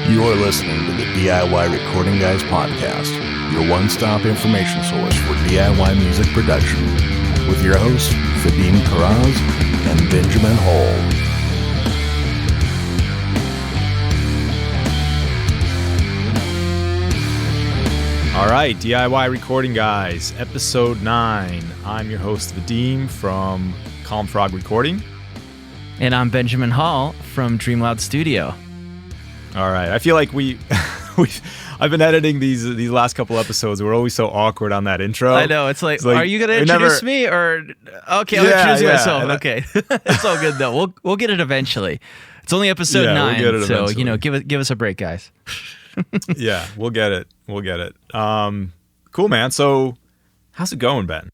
You are listening to the DIY Recording Guys podcast, your one-stop information source for DIY music production, with your hosts, Vadim and Benjamin Hall. All right, DIY Recording Guys, episode 9. I'm your host, Vadim from Calm Frog Recording. And I'm Benjamin Hall from Dreamloud Studio. All right, I feel like I've been editing these last couple episodes. We're always so awkward on that intro. I know, it's like are you going to introduce me or... Okay, I'll introduce myself. Okay, it's all good though. We'll get it eventually. It's only episode 9, we'll so eventually. Give us a break, guys. Yeah, we'll get it. Cool, man. So, how's it going, Ben?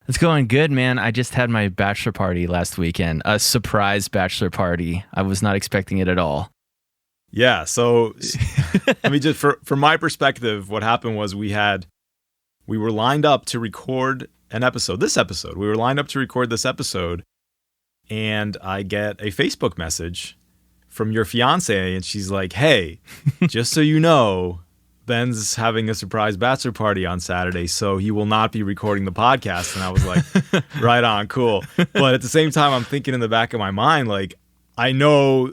It's going good, man. I just had my bachelor party last weekend. A surprise bachelor party. I was not expecting it at all. Yeah, so I mean, just from my perspective, what happened was we were lined up to record this episode. We were lined up to record this episode, and I get a Facebook message from your fiance, and she's like, "Hey, just so you know, Ben's having a surprise bachelor party on Saturday, so he will not be recording the podcast." And I was like, right on, cool. But at the same time, I'm thinking in the back of my mind, like, I know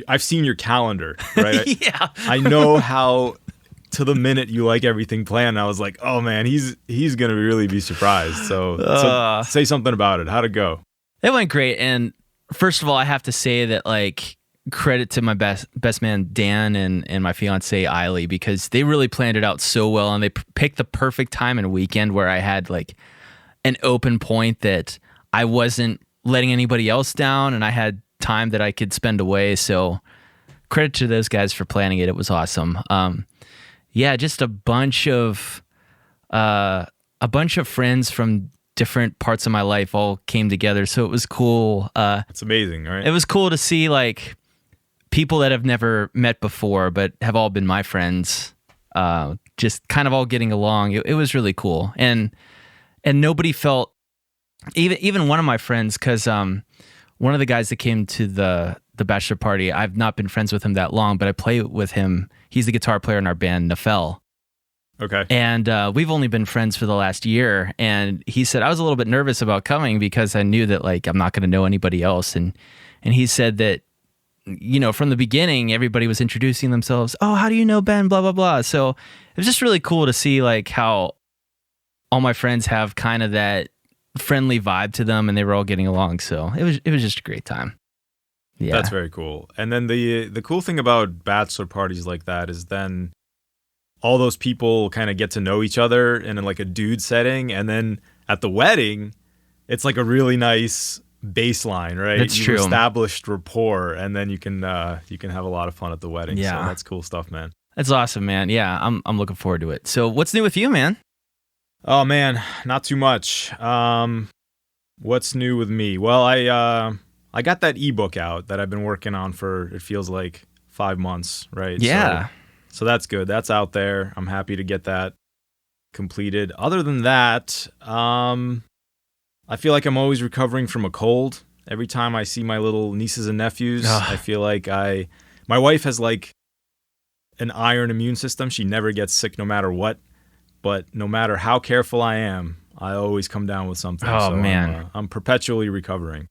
I've seen your calendar, right? Yeah. I know how to the minute you like everything planned. I was like, oh man, he's gonna really be surprised. So say something about it. How'd it go? It went great. And first of all, I have to say that, like, credit to my best man Dan and my fiance Eiley, because they really planned it out so well, and they picked the perfect time and weekend where I had like an open point that I wasn't letting anybody else down, and I had time that I could spend away. So credit to those guys for planning it. It was awesome. Yeah, just a bunch of friends from different parts of my life all came together. So it was cool. It's amazing, right? It was cool to see, like, people that I've never met before, but have all been my friends, just kind of all getting along. It was really cool. And nobody felt, even one of my friends, because one of the guys that came to the bachelor party, I've not been friends with him that long, but I play with him. He's the guitar player in our band, Nafel. Okay. And we've only been friends for the last year. And he said, I was a little bit nervous about coming because I knew that, like, I'm not going to know anybody else. And he said that, you know, from the beginning, everybody was introducing themselves. Oh, how do you know Ben? Blah, blah, blah. So it was just really cool to see, like, how all my friends have kind of that friendly vibe to them, and they were all getting along. So it was just a great time. Yeah, that's very cool. And then the cool thing about bachelor parties like that is then all those people kind of get to know each other in like a dude setting, and then at the wedding, it's like a really nice baseline, right? That's true. You've established rapport, and then you can have a lot of fun at the wedding. Yeah, so that's cool stuff, man. That's awesome, man. Yeah, I'm looking forward to it. So what's new with you, man? Oh man, not too much. What's new with me? Well, I got that ebook out that I've been working on for, it feels like 5 months, right? Yeah. So that's good. That's out there. I'm happy to get that completed. Other than that, I feel like I'm always recovering from a cold. Every time I see my little nieces and nephews, I feel like my wife has like an iron immune system. She never gets sick no matter what. But no matter how careful I am, I always come down with something. Oh, so man. I'm perpetually recovering.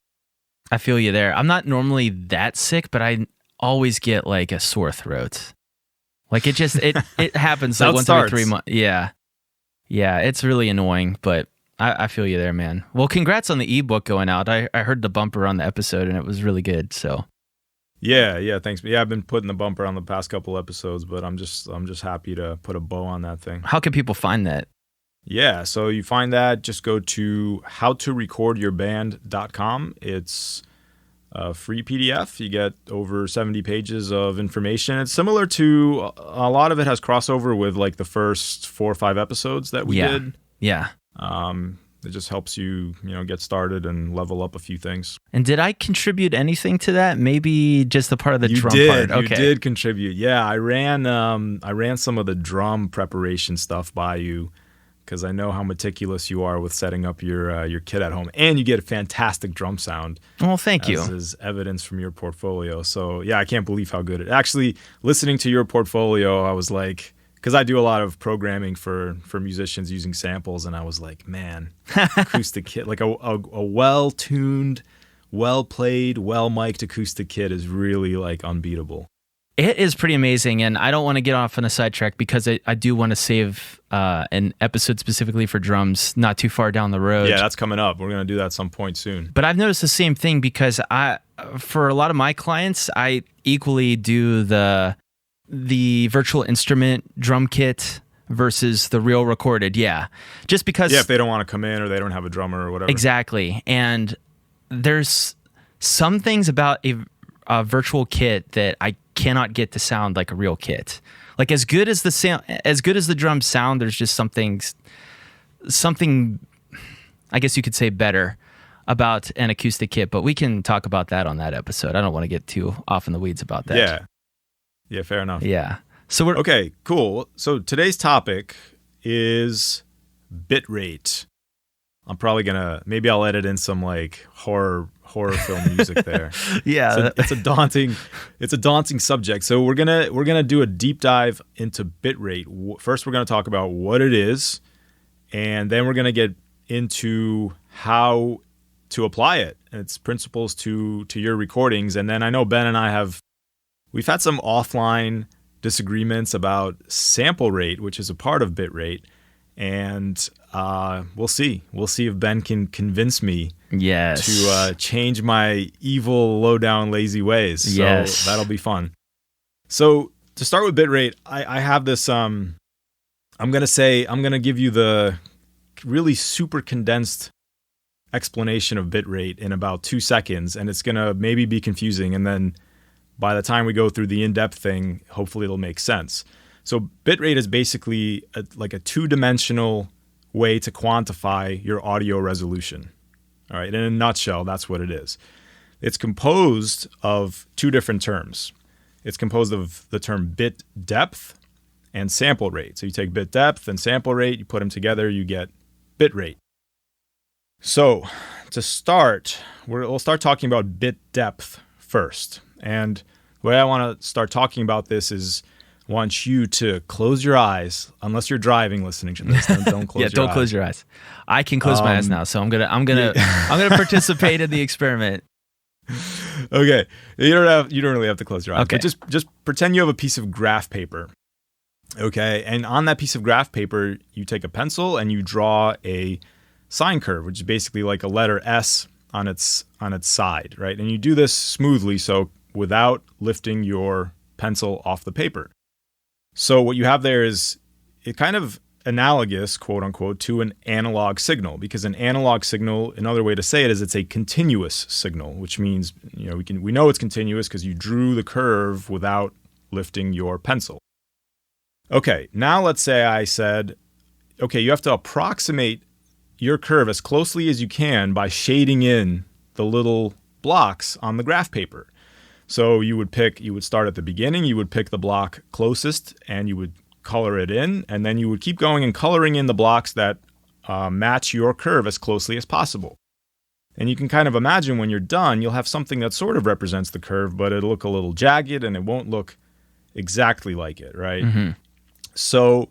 I feel you there. I'm not normally that sick, but I always get like a sore throat. Like it happens like once every 3 months. Yeah. Yeah, it's really annoying, but I feel you there, man. Well, congrats on the ebook going out. I heard the bumper on the episode, and it was really good, so. Yeah, thanks. Yeah, I've been putting the bumper on the past couple episodes, but I'm just happy to put a bow on that thing. How can people find that? Yeah, so you find that, just go to howtorecordyourband.com. It's a free PDF. You get over 70 pages of information. It's similar to, a lot of it has crossover with like the first 4 or 5 episodes that we did. Yeah. It just helps you, get started and level up a few things. And did I contribute anything to that? Maybe just the part of the drum part. Okay. You did contribute. Yeah, I ran some of the drum preparation stuff by you because I know how meticulous you are with setting up your kit at home, and you get a fantastic drum sound. Well, thank you. As is evidence from your portfolio. So yeah, I can't believe how good it. Actually, listening to your portfolio, I was like, because I do a lot of programming for musicians using samples, and I was like, man, acoustic kit, like a well-tuned, well-played, well-mic'd acoustic kit is really like unbeatable. It is pretty amazing, and I don't want to get off on a sidetrack because I do want to save an episode specifically for drums not too far down the road. Yeah, that's coming up. We're going to do that at some point soon. But I've noticed the same thing because for a lot of my clients, I equally do the virtual instrument drum kit versus the real recorded. Yeah, just because. Yeah, if they don't want to come in or they don't have a drummer or whatever. Exactly, and there's some things about a virtual kit that I cannot get to sound like a real kit. Like as good as the drums sound, there's just something I guess you could say better about an acoustic kit, but we can talk about that on that episode. I don't want to get too off in the weeds about that. Yeah, fair enough. Yeah. So we're okay, cool. So today's topic is bitrate. I'm probably maybe I'll edit in some like horror film music there. Yeah, it's a daunting subject. So we're gonna do a deep dive into bitrate. First, we're gonna talk about what it is, and then we're gonna get into how to apply it and its principles to your recordings. And then I know Ben and I we've had some offline disagreements about sample rate, which is a part of bitrate. And we'll see. We'll see if Ben can convince me to change my evil, low-down, lazy ways. So that'll be fun. So to start with bitrate, I have this. I'm gonna give you the really super condensed explanation of bitrate in about 2 seconds, and it's gonna maybe be confusing. And then by the time we go through the in-depth thing, hopefully it'll make sense. So bitrate is basically like a two-dimensional way to quantify your audio resolution. All right, in a nutshell, that's what it is. It's composed of two different terms. It's composed of the term bit depth and sample rate. So you take bit depth and sample rate, you put them together, you get bitrate. So to start, we'll start talking about bit depth first. And the way I want to start talking about this is I want you to close your eyes, unless you're driving listening to this. Don't close your eyes. Don't close your eyes. I can close my eyes now, so I'm gonna participate in the experiment. Okay, you don't really have to close your eyes. Okay. But just pretend you have a piece of graph paper. Okay, and on that piece of graph paper, you take a pencil and you draw a sine curve, which is basically like a letter S on its side, right? And you do this smoothly, so without lifting your pencil off the paper. So what you have there is it kind of analogous, quote unquote, to an analog signal, because an analog signal, another way to say it is it's a continuous signal, which means, we know it's continuous because you drew the curve without lifting your pencil. Okay, now let's say I said, okay, you have to approximate your curve as closely as you can by shading in the little blocks on the graph paper. So you would start at the beginning, you would pick the block closest and you would color it in, and then you would keep going and coloring in the blocks that match your curve as closely as possible. And you can kind of imagine when you're done, you'll have something that sort of represents the curve, but it'll look a little jagged and it won't look exactly like it, right? Mm-hmm. So,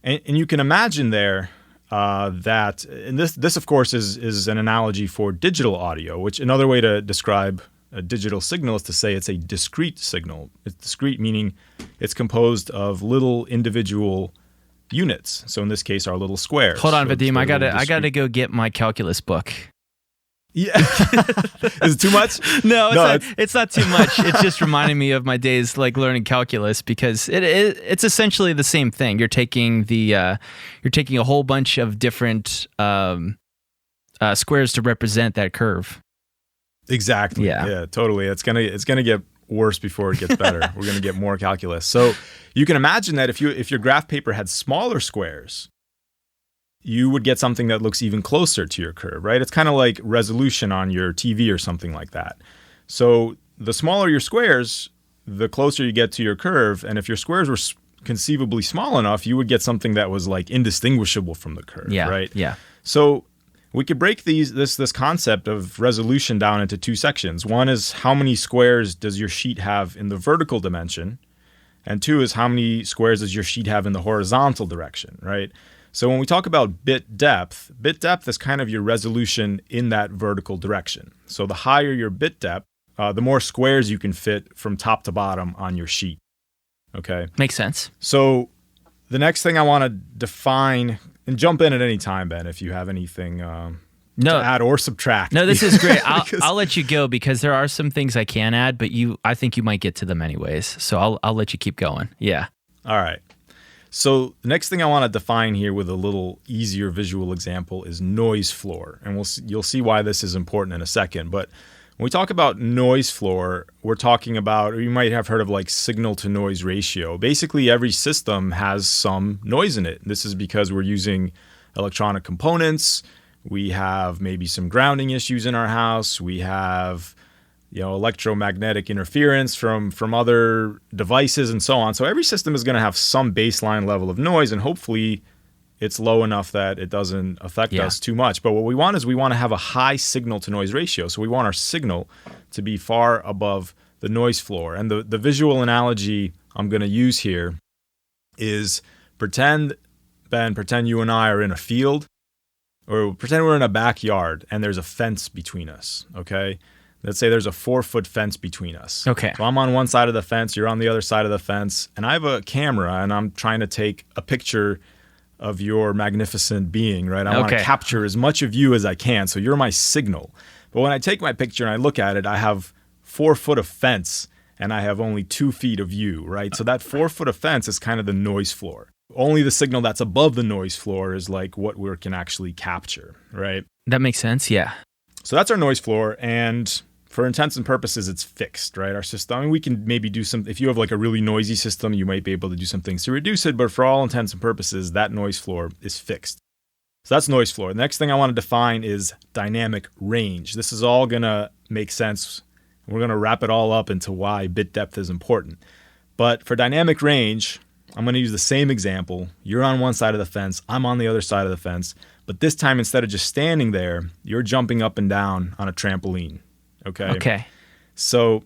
and you can imagine there that, and this of course is an analogy for digital audio, which another way to describe a digital signal is to say it's a discrete signal. It's discrete meaning it's composed of little individual units. So in this case, our little squares. Hold on, Vadim. I gotta go get my calculus book. Yeah, is it too much? No, it's not too much. It's just reminding me of my days like learning calculus, because it's essentially the same thing. You're taking a whole bunch of different squares to represent that curve. Exactly. Yeah, totally. It's gonna get worse before it gets better. We're gonna get more calculus. So you can imagine that if your graph paper had smaller squares, you would get something that looks even closer to your curve, right? It's kind of like resolution on your TV or something like that. So the smaller your squares, the closer you get to your curve. And if your squares were conceivably small enough, you would get something that was like indistinguishable from the curve, right? Yeah. So we could break this concept of resolution down into two sections. One is how many squares does your sheet have in the vertical dimension, and two is how many squares does your sheet have in the horizontal direction, right? So when we talk about bit depth is kind of your resolution in that vertical direction. So the higher your bit depth, the more squares you can fit from top to bottom on your sheet. Okay? Makes sense. So the next thing I want to define, and jump in at any time, Ben, if you have anything to add or subtract. No, this is great. I'll let you go because there are some things I can add, but I think you might get to them anyways. So I'll let you keep going. Yeah. All right. So the next thing I want to define here with a little easier visual example is noise floor. And you'll see why this is important in a second. But when we talk about noise floor, we're talking about, or you might have heard of like signal to noise ratio. Basically, every system has some noise in it. This is because we're using electronic components. We have maybe some grounding issues in our house. We have electromagnetic interference from other devices and so on. So every system is going to have some baseline level of noise, and hopefully it's low enough that it doesn't affect us too much. But what we want to have a high signal to noise ratio. So we want our signal to be far above the noise floor. And the visual analogy I'm going to use here is pretend you and I are in a field, or pretend we're in a backyard and there's a fence between us, okay? Let's say there's a 4-foot fence between us. Okay. So I'm on one side of the fence, you're on the other side of the fence, and I have a camera and I'm trying to take a picture of your magnificent being, right? I want to capture as much of you as I can, so you're my signal. But when I take my picture and I look at it, I have 4 foot of fence and I have only 2 feet of you, right? So that 4 foot of fence is kind of the noise floor. Only the signal that's above the noise floor is like what we can actually capture, right? That makes sense, yeah. So that's our noise floor, and for intents and purposes, it's fixed, right? Our system, I mean, we can maybe do some, if you have like a really noisy system, you might be able to do some things to reduce it, but for all intents and purposes, that noise floor is fixed. So that's noise floor. The next thing I want to define is dynamic range. This is all going to make sense. We're going to wrap it all up into why bit depth is important. But for dynamic range, I'm going to use the same example. You're on one side of the fence, I'm on the other side of the fence, but this time instead of just standing there, you're jumping up and down on a trampoline. Okay. So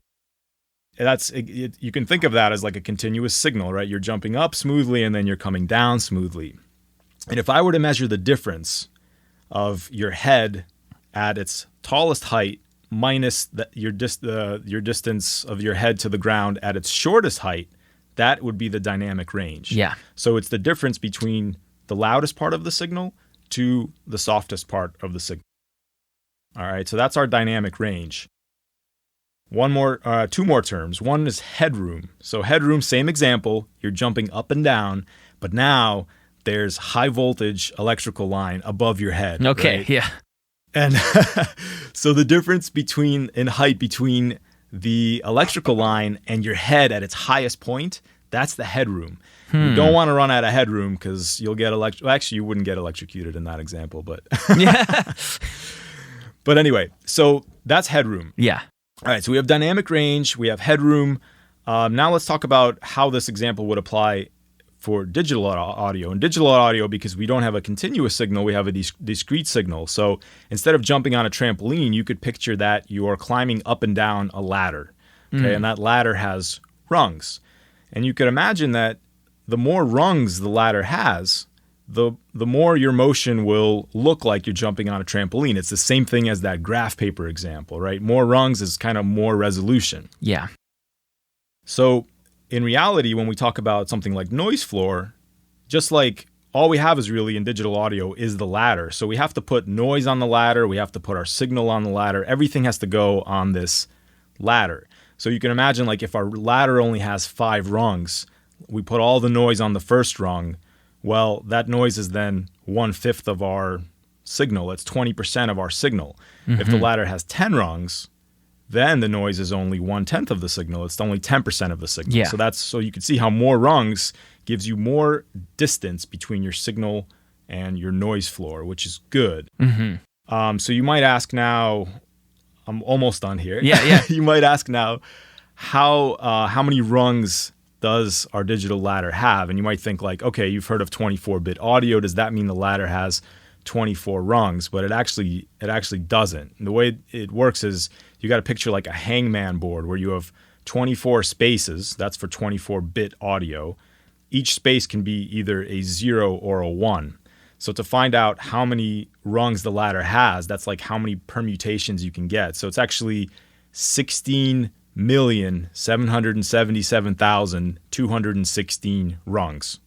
you can think of that as like a continuous signal, right? You're jumping up smoothly and then you're coming down smoothly. And if I were to measure the difference of your head at its tallest height minus your distance of your head to the ground at its shortest height, that would be the dynamic range. Yeah. So it's the difference between the loudest part of the signal to the softest part of the signal. All right, so that's our dynamic range. Two more terms. One is headroom. So headroom, same example. You're jumping up and down, but now there's high voltage electrical line above your head. Okay, right? Yeah. And so the difference in height between the electrical line and your head at its highest point, that's the headroom. You don't want to run out of headroom because you'll get actually, you wouldn't get electrocuted in that example, but yeah. But anyway, so that's headroom. Yeah. All right, so we have dynamic range, we have headroom. Now let's talk about how this example would apply for digital audio. In digital audio, because we don't have a continuous signal, we have a discrete signal. So instead of jumping on a trampoline, you could picture that you are climbing up and down a ladder. Okay, and that ladder has rungs. And you could imagine that the more rungs the ladder has, the more your motion will look like you're jumping on a trampoline. It's the same thing as that graph paper example, right? More rungs is kind of more resolution. Yeah. So in reality, when we talk about something like noise floor, just like all we have is really in digital audio is the ladder. So we have to put noise on the ladder. We have to put our signal on the ladder. Everything has to go on this ladder. So you can imagine like if our ladder only has 5 rungs, we put all the noise on the first rung. Well, that noise is then 1/5 of our signal. It's 20% of our signal. Mm-hmm. If the ladder has 10 rungs, then the noise is only 1/10 of the signal. It's only 10% of the signal. Yeah. So you can see how more rungs gives you more distance between your signal and your noise floor, which is good. Mm-hmm. So you might ask now, I'm almost done here. Yeah. You might ask now, how many rungs does our digital ladder have? And you might think like, okay, you've heard of 24-bit audio. Does that mean the ladder has 24 rungs? But it actually doesn't. And the way it works is you got to picture like a hangman board where you have 24 spaces. That's for 24-bit audio. Each space can be either a 0 or a 1. So to find out how many rungs the ladder has, that's like how many permutations you can get. So it's actually 16,777,216 rungs.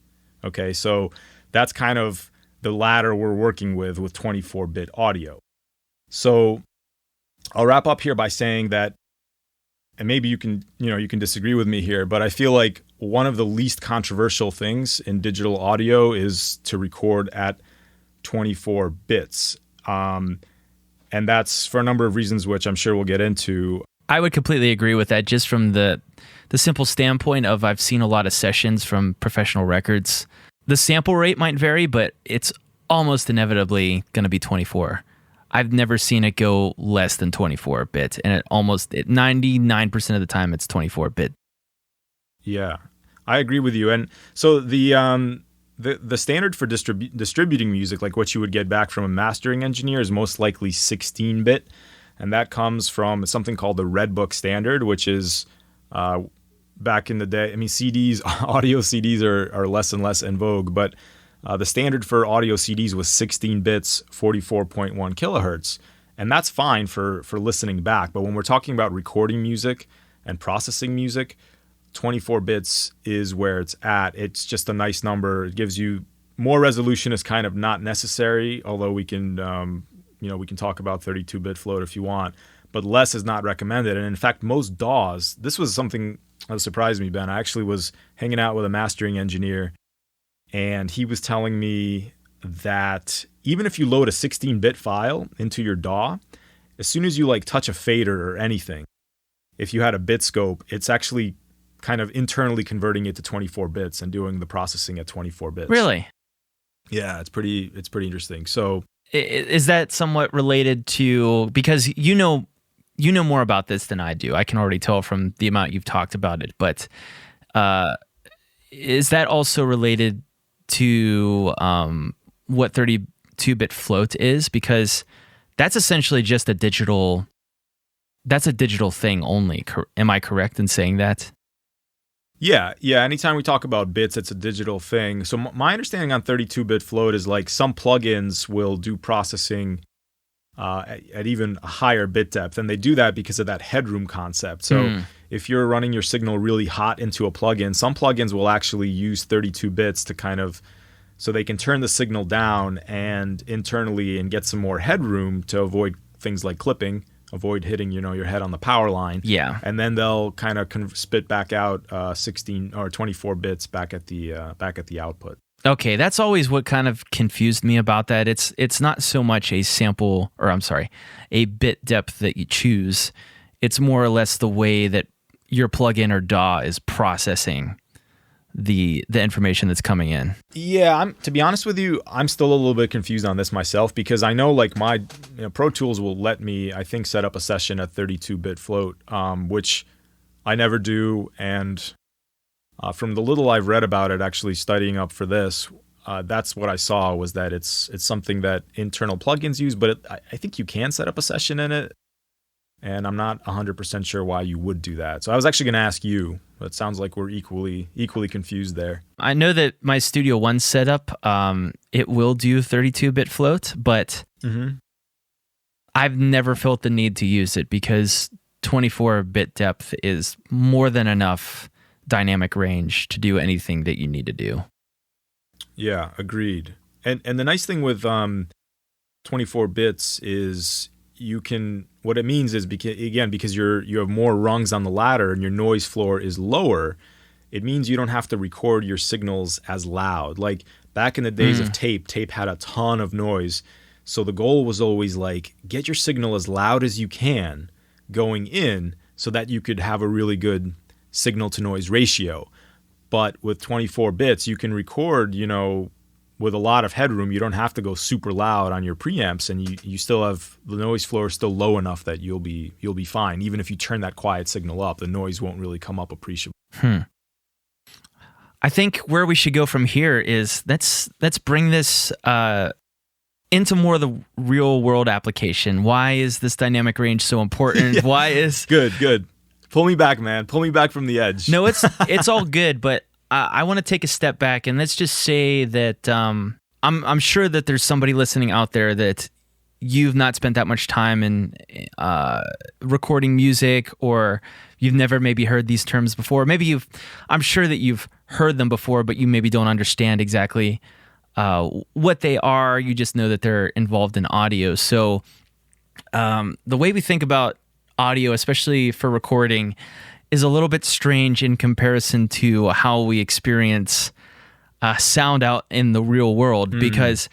Okay, so that's kind of the ladder we're working with 24-bit audio. So I'll wrap up here by saying that, and maybe you can disagree with me here, but I feel like one of the least controversial things in digital audio is to record at 24 bits. And that's for a number of reasons, which I'm sure we'll get into. I would completely agree with that, just from the simple standpoint of I've seen a lot of sessions from professional records. The sample rate might vary, but it's almost inevitably going to be 24. I've never seen it go less than 24 bit, and 99% of the time it's 24 bit. Yeah, I agree with you. And so the standard for distributing music, like what you would get back from a mastering engineer, is most likely 16-bit, and that comes from something called the Redbook standard, which is back in the day. I mean, CDs, audio CDs are less and less in vogue, but the standard for audio CDs was 16 bits, 44.1 kilohertz. And that's fine for listening back. But when we're talking about recording music and processing music, 24 bits is where it's at. It's just a nice number. It gives you more resolution is kind of not necessary, although we can talk about 32-bit float if you want. But less is not recommended. And in fact, most DAWs, this was something that surprised me, Ben. I actually was hanging out with a mastering engineer, and he was telling me that even if you load a 16-bit file into your DAW, as soon as you like touch a fader or anything, if you had a bit scope, it's actually kind of internally converting it to 24 bits and doing the processing at 24 bits. Really? Yeah, it's pretty interesting. So is that somewhat related to, because you know more about this than I do. I can already tell from the amount you've talked about it, but is that also related to what 32-bit float is? Because that's essentially just a digital thing only. Am I correct in saying that? Yeah. Anytime we talk about bits, it's a digital thing. So my understanding on 32-bit float is like some plugins will do processing at even a higher bit depth, and they do that because of that headroom concept. So if you're running your signal really hot into a plugin, some plugins will actually use 32 bits to kind of, so they can turn the signal down and internally and get some more headroom to avoid things like clipping, avoid hitting your head on the power line. Yeah. And then they'll kind of spit back out 16 or 24 bits back at the output. Okay, that's always what kind of confused me about that. It's not so much a a bit depth that you choose. It's more or less the way that your plugin or DAW is processing the information that's coming in. Yeah, to be honest with you, I'm still a little bit confused on this myself, because I know like my Pro Tools will let me, I think, set up a session at 32-bit float, which I never do. And from the little I've read about it, actually studying up for this, that's what I saw, was that it's something that internal plugins use, but I think you can set up a session in it. And I'm not 100% sure why you would do that. So I was actually going to ask you, but it sounds like we're equally confused there. I know that my Studio One setup, it will do 32-bit float, but I've never felt the need to use it because 24-bit depth is more than enough dynamic range to do anything that you need to do. Yeah, agreed. And the nice thing with 24 bits is what it means is, because you have more rungs on the ladder and your noise floor is lower, it means you don't have to record your signals as loud. Like back in the days of tape had a ton of noise. So the goal was always like, get your signal as loud as you can going in so that you could have a really good signal to noise ratio. But with 24 bits, you can record, with a lot of headroom. You don't have to go super loud on your preamps, and you still have the noise floor is still low enough that you'll be fine. Even if you turn that quiet signal up, the noise won't really come up appreciably. I think where we should go from here is let's bring this into more of the real world application. Why is this dynamic range so important? Yeah. Why is good? Pull me back, man. Pull me back from the edge. No, it's all good, but I want to take a step back and let's just say that I'm sure that there's somebody listening out there that you've not spent that much time in recording music, or you've never maybe heard these terms before. Maybe I'm sure that you've heard them before, but you maybe don't understand exactly what they are. You just know that they're involved in audio. So the way we think about audio, especially for recording, is a little bit strange in comparison to how we experience sound out in the real world. Because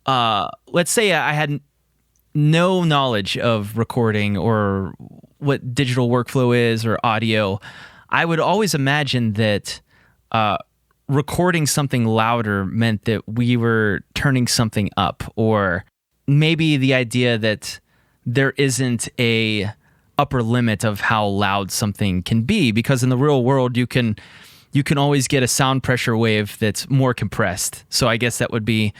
let's say I had no knowledge of recording or what digital workflow is or audio. I would always imagine that recording something louder meant that we were turning something up, or maybe the idea that there isn't a upper limit of how loud something can be, because in the real world you can always get a sound pressure wave that's more compressed. So I guess that would be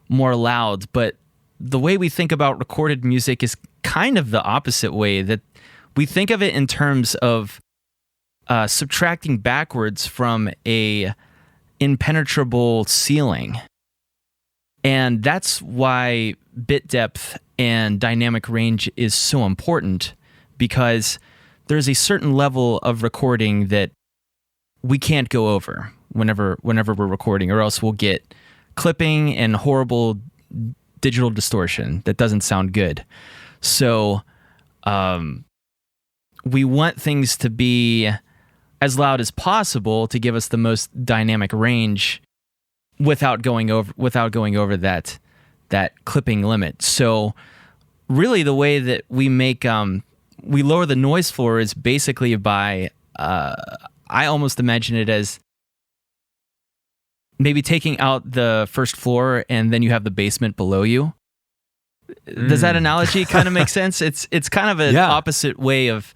more loud. But the way we think about recorded music is kind of the opposite way, that we think of it in terms of subtracting backwards from a impenetrable ceiling. And that's why bit depth and dynamic range is so important, because there's a certain level of recording that we can't go over whenever we're recording, or else we'll get clipping and horrible digital distortion that doesn't sound good. So we want things to be as loud as possible to give us the most dynamic range without going over that clipping limit. So really the way that we make we lower the noise floor is basically by I almost imagine it as maybe taking out the first floor and then you have the basement below you. Does that analogy kind of make sense? It's kind of an opposite way of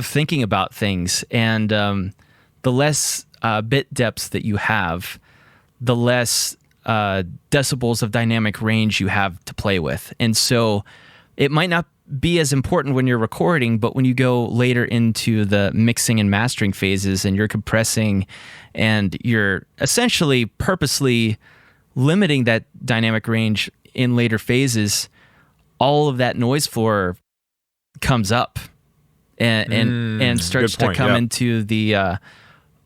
thinking about things, and the less bit depths that you have, the less decibels of dynamic range you have to play with. And so it might not be as important when you're recording, but when you go later into the mixing and mastering phases and you're compressing and you're essentially purposely limiting that dynamic range in later phases, all of that noise floor comes up and starts to come into the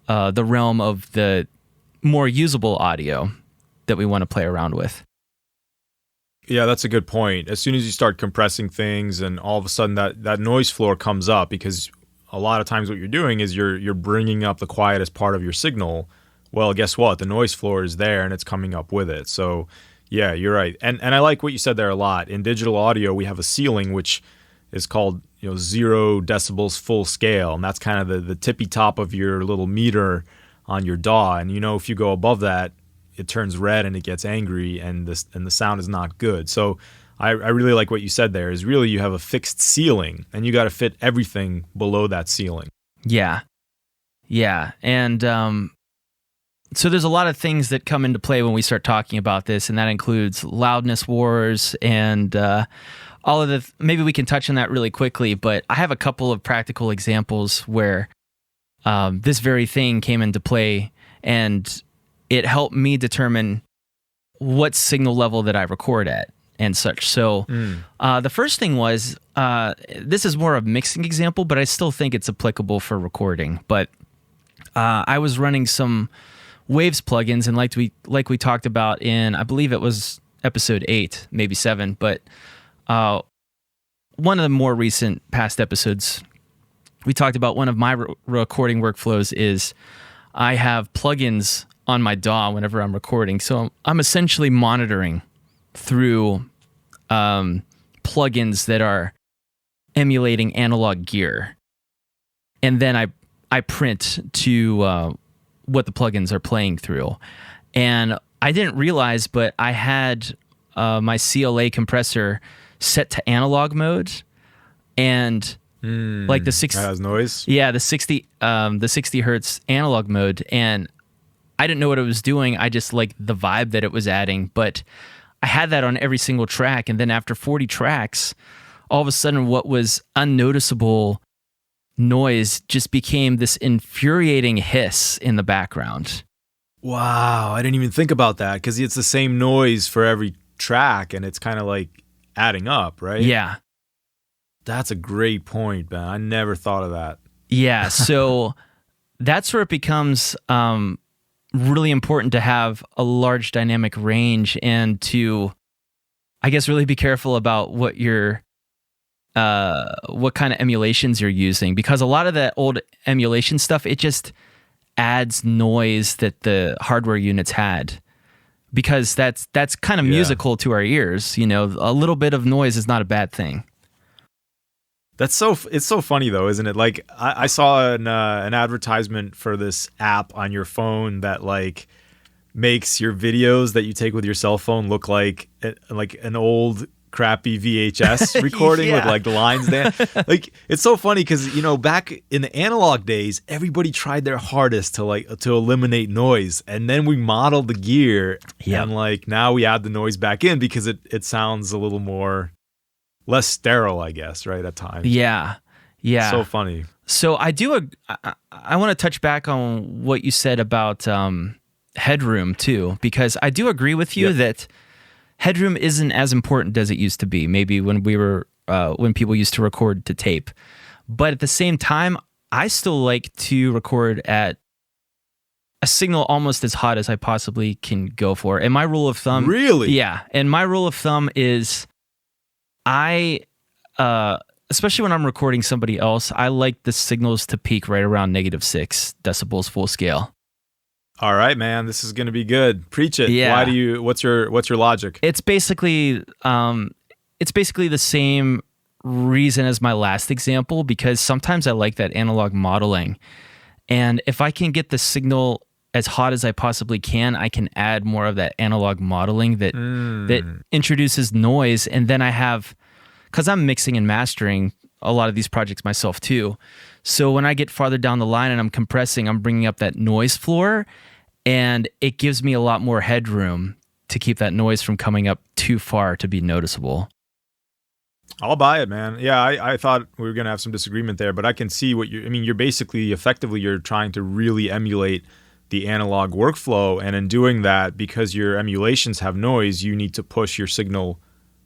realm of the more usable audio that we want to play around with. Yeah, that's a good point. As soon as you start compressing things and all of a sudden that noise floor comes up, because a lot of times what you're doing is you're bringing up the quietest part of your signal. Well, guess what? The noise floor is there and it's coming up with it. So yeah, you're right. And I like what you said there a lot. In digital audio, we have a ceiling, which is called 0 decibels full scale. And that's kind of the tippy top of your little meter on your DAW. And if you go above that, it turns red and it gets angry and the sound is not good. So I really like what you said there, is really you have a fixed ceiling and you got to fit everything below that ceiling. Yeah. And so there's a lot of things that come into play when we start talking about this, and that includes loudness wars and all of maybe we can touch on that really quickly, but I have a couple of practical examples where this very thing came into play, and it helped me determine what signal level that I record at and such. So the first thing was, this is more of a mixing example, but I still think it's applicable for recording. But I was running some Waves plugins, and like we talked about in, I believe it was episode 8, maybe 7, but one of the more recent past episodes, we talked about one of my recording workflows is I have plugins on my DAW whenever I'm recording. So I'm essentially monitoring through plugins that are emulating analog gear. And then I print to what the plugins are playing through. And I didn't realize, but I had my CLA compressor set to analog mode, and like the 60 has noise. Yeah, the 60 hertz analog mode, and I didn't know what it was doing. I just liked the vibe that it was adding. But I had that on every single track. And then after 40 tracks, all of a sudden what was unnoticeable noise just became this infuriating hiss in the background. Wow, I didn't even think about that because it's the same noise for every track and it's kind of like adding up, right? Yeah. That's a great point, Ben. I never thought of that. Yeah, so that's where it becomes really important to have a large dynamic range and to, I guess, really be careful about what kind of emulations you're using, because a lot of that old emulation stuff, it just adds noise that the hardware units had, because that's kind of musical to our ears. You know, a little bit of noise is not a bad thing. It's so funny though, isn't it? Like I saw an advertisement for this app on your phone that like makes your videos that you take with your cell phone look like an old crappy VHS recording with like the lines there. Like it's so funny because, you know, back in the analog days, everybody tried their hardest to eliminate noise, and then we modeled the gear and like now we add the noise back in because it sounds a little more less sterile, I guess, right, at times. Yeah. So funny. So I want to touch back on what you said about headroom too, because I do agree with you that headroom isn't as important as it used to be, maybe when people used to record to tape. But at the same time, I still like to record at a signal almost as hot as I possibly can go for. And my rule of thumb... Really? Yeah. And my rule of thumb is especially when I'm recording somebody else, I like the signals to peak right around -6 decibels full scale. All right, man, this is going to be good. Preach it. Yeah. What's your logic? It's basically the same reason as my last example, because sometimes I like that analog modeling. And if I can get the signal as hot as I possibly can, I can add more of that analog modeling that introduces noise. And then I have, because I'm mixing and mastering a lot of these projects myself too. So when I get farther down the line and I'm compressing, I'm bringing up that noise floor, and it gives me a lot more headroom to keep that noise from coming up too far to be noticeable. I'll buy it, man. Yeah, I thought we were going to have some disagreement there, but I can see you're basically, effectively, you're trying to really emulate the analog workflow, and in doing that, because your emulations have noise, you need to push your signal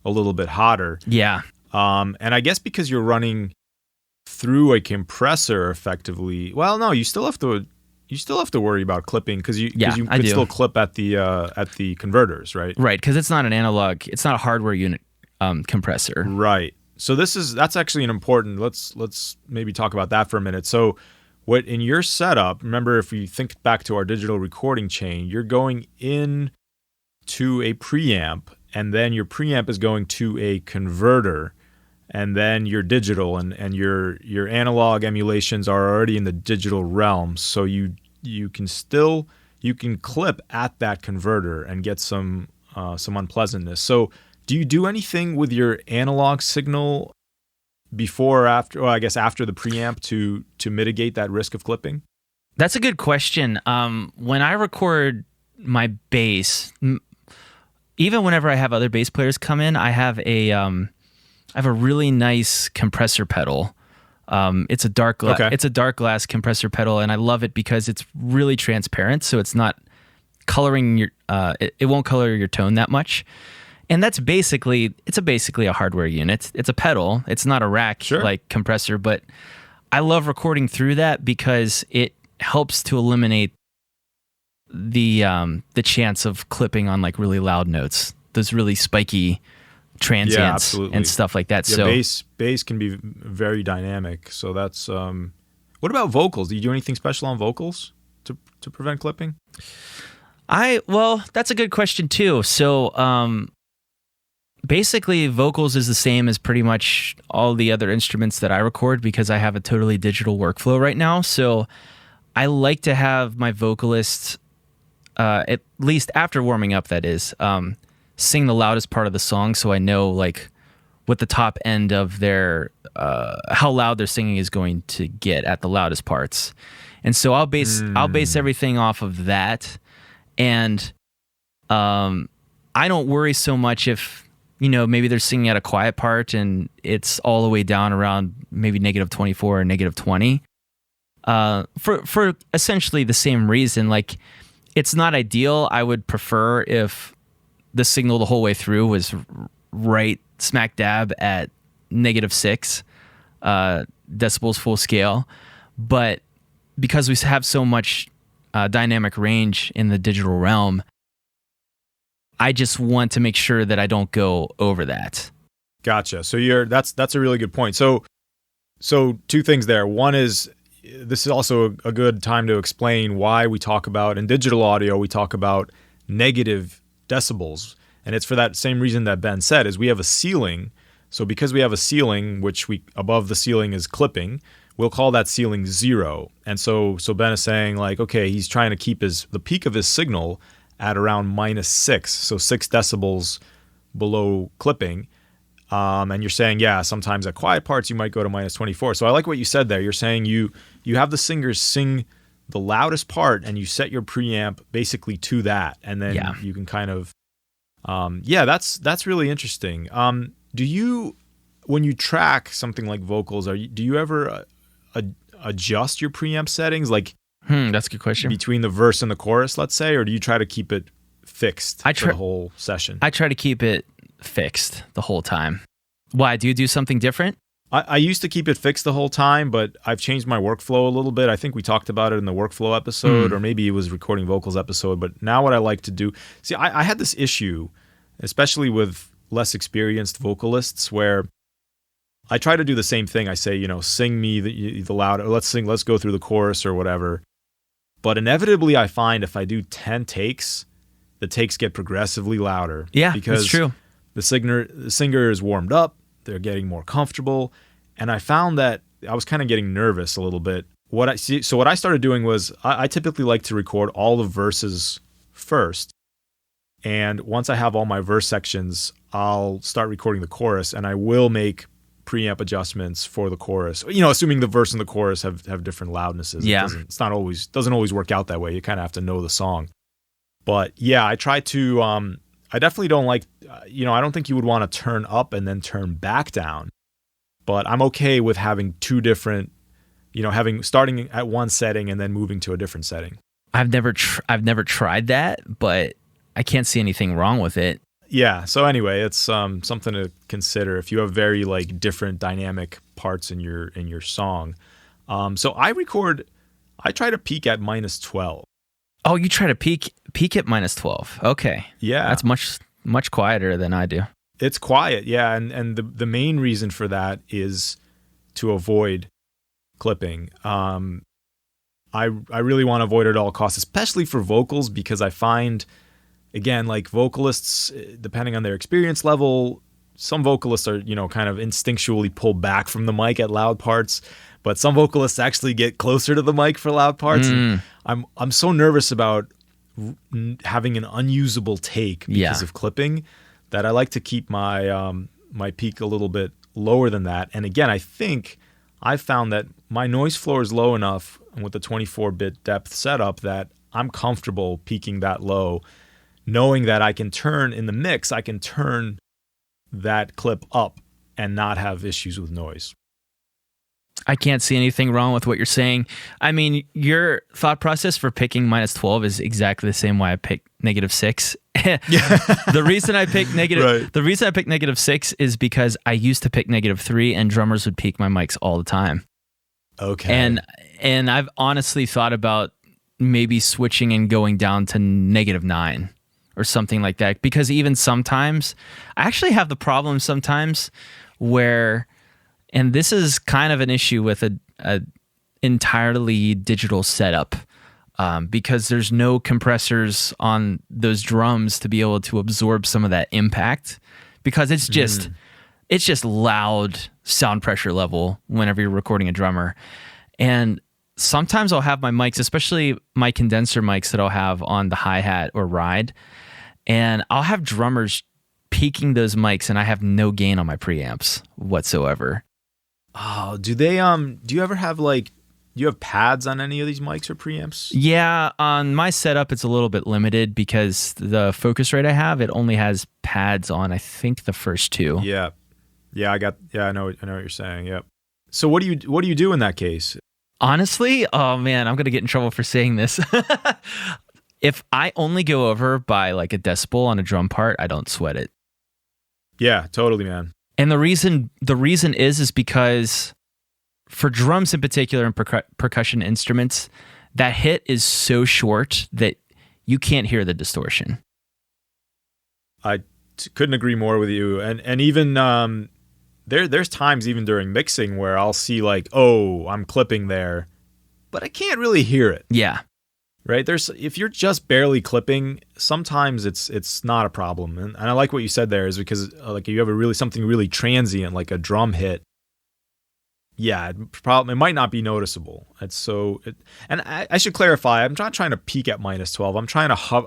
a little bit hotter. Yeah. And I guess because you're running through a compressor effectively, well, no, you still have to worry about clipping because you could still clip at the converters, right? Right, because it's not an analog, it's not a hardware unit compressor. Right. So that's actually an important. Let's maybe talk about that for a minute. So, what in your setup? Remember, if you think back to our digital recording chain, you're going in to a preamp, and then your preamp is going to a converter, and then your digital and your analog emulations are already in the digital realm. So you can clip at that converter and get some unpleasantness. So do you do anything with your analog signal before or after, or I guess after the preamp to mitigate that risk of clipping? That's a good question. When I record my bass, even whenever I have other bass players come in, I have a really nice compressor pedal. It's a dark glass compressor pedal, and I love it because it's really transparent, so it's not coloring your it won't color your tone that much. And it's basically a hardware unit. It's a pedal. It's not a rack like compressor, but I love recording through that because it helps to eliminate the chance of clipping on like really loud notes, those really spiky transients and stuff like that. Yeah, so bass can be very dynamic. So that's what about vocals? Do you do anything special on vocals to prevent clipping? Well, that's a good question too. So basically vocals is the same as pretty much all the other instruments that I record because I have a totally digital workflow right now. So I like to have my vocalists, at least after warming up, that is, sing the loudest part of the song, so I know like what the top end of their how loud their singing is going to get at the loudest parts. And so I'll base everything off of that. And I don't worry so much if, maybe they're singing at a quiet part and it's all the way down around maybe -24 or -20. For essentially the same reason. Like, it's not ideal. I would prefer if the signal the whole way through was right smack dab at -6 decibels full scale. But because we have so much dynamic range in the digital realm, I just want to make sure that I don't go over that. Gotcha. So that's a really good point. So two things there. One is, this is also a good time to explain why we talk about, in digital audio, we talk about negative decibels. And it's for that same reason that Ben said, is we have a ceiling. So because we have a ceiling, which above the ceiling is clipping, we'll call that ceiling 0. And so Ben is saying, like, okay, he's trying to keep the peak of his signal at around -6, so 6 decibels below clipping. And you're saying, yeah, sometimes at quiet parts you might go to -24. So I like what you said there. You're saying you have the singers sing the loudest part and you set your preamp basically to that, and then you can kind of, that's really interesting. Do you, when you track something like vocals, do you ever adjust your preamp settings, like? That's a good question. Between the verse and the chorus, let's say, or do you try to keep it fixed for the whole session? I try to keep it fixed the whole time. Why? Do you do something different? I used to keep it fixed the whole time, but I've changed my workflow a little bit. I think we talked about it in the workflow episode, or maybe it was recording vocals episode. But now what I like to do, see, I had this issue, especially with less experienced vocalists, where I try to do the same thing. I say, sing me the loud, let's go through the chorus or whatever. But inevitably, I find if I do 10 takes, the takes get progressively louder. Yeah, because that's true. The singer is warmed up, they're getting more comfortable, and I found that I was kind of getting nervous a little bit. What I started doing was I typically like to record all the verses first, and once I have all my verse sections, I'll start recording the chorus, and I will make preamp adjustments for the chorus, assuming the verse and the chorus have different loudnesses. Yeah. It doesn't always work out that way. You kind of have to know the song. But yeah, I try to, I definitely don't like, I don't think you would want to turn up and then turn back down, but I'm okay with having two different, starting at one setting and then moving to a different setting. I've never tried that, but I can't see anything wrong with it. Yeah. So anyway, it's something to consider if you have very different dynamic parts in your song. So I try to peak at -12. Oh, you try to peak at -12. Okay. Yeah. That's much quieter than I do. It's quiet. Yeah. And the main reason for that is to avoid clipping. I really want to avoid it at all costs, especially for vocals, because I find, again, vocalists, depending on their experience level, some vocalists are, kind of instinctually pull back from the mic at loud parts, but some vocalists actually get closer to the mic for loud parts. And I'm so nervous about having an unusable take because of clipping that I like to keep my my peak a little bit lower than that. And again, I think I've found that my noise floor is low enough with the 24-bit depth setup that I'm comfortable peaking that low, knowing that I can turn in the mix, I can turn that clip up and not have issues with noise. I can't see anything wrong with what you're saying. I mean, your thought process for picking -12 is exactly the same way I picked -6. The reason I picked -6 is because I used to pick -3 and drummers would peak my mics all the time. Okay. And I've honestly thought about maybe switching and going down to -9 or something like that, because even sometimes I actually have the problem sometimes where, and this is kind of an issue with a entirely digital setup, because there's no compressors on those drums to be able to absorb some of that impact, because it's just loud sound pressure level whenever you're recording a drummer. And sometimes I'll have my mics, especially my condenser mics that I'll have on the hi-hat or ride, and I'll have drummers peaking those mics and I have no gain on my preamps whatsoever. Oh, do you ever have you have pads on any of these mics or preamps? Yeah, on my setup, it's a little bit limited because the Focusrite I have, it only has pads on, I think, the first two. Yeah. Yeah, I know what you're saying. Yep. So what do you do in that case? Honestly, oh man, I'm going to get in trouble for saying this. If I only go over by like a decibel on a drum part, I don't sweat it. Yeah, totally, man. And the reason is because for drums in particular and percussion instruments, that hit is so short that you can't hear the distortion. I couldn't agree more with you. And even there's times even during mixing where I'll see like, oh, I'm clipping there, but I can't really hear it. Yeah. Right? If you're just barely clipping, sometimes it's not a problem. And I like what you said there is because like you have something really transient like a drum hit. Yeah, it might not be noticeable. And I should clarify. I'm not trying to peak at -12.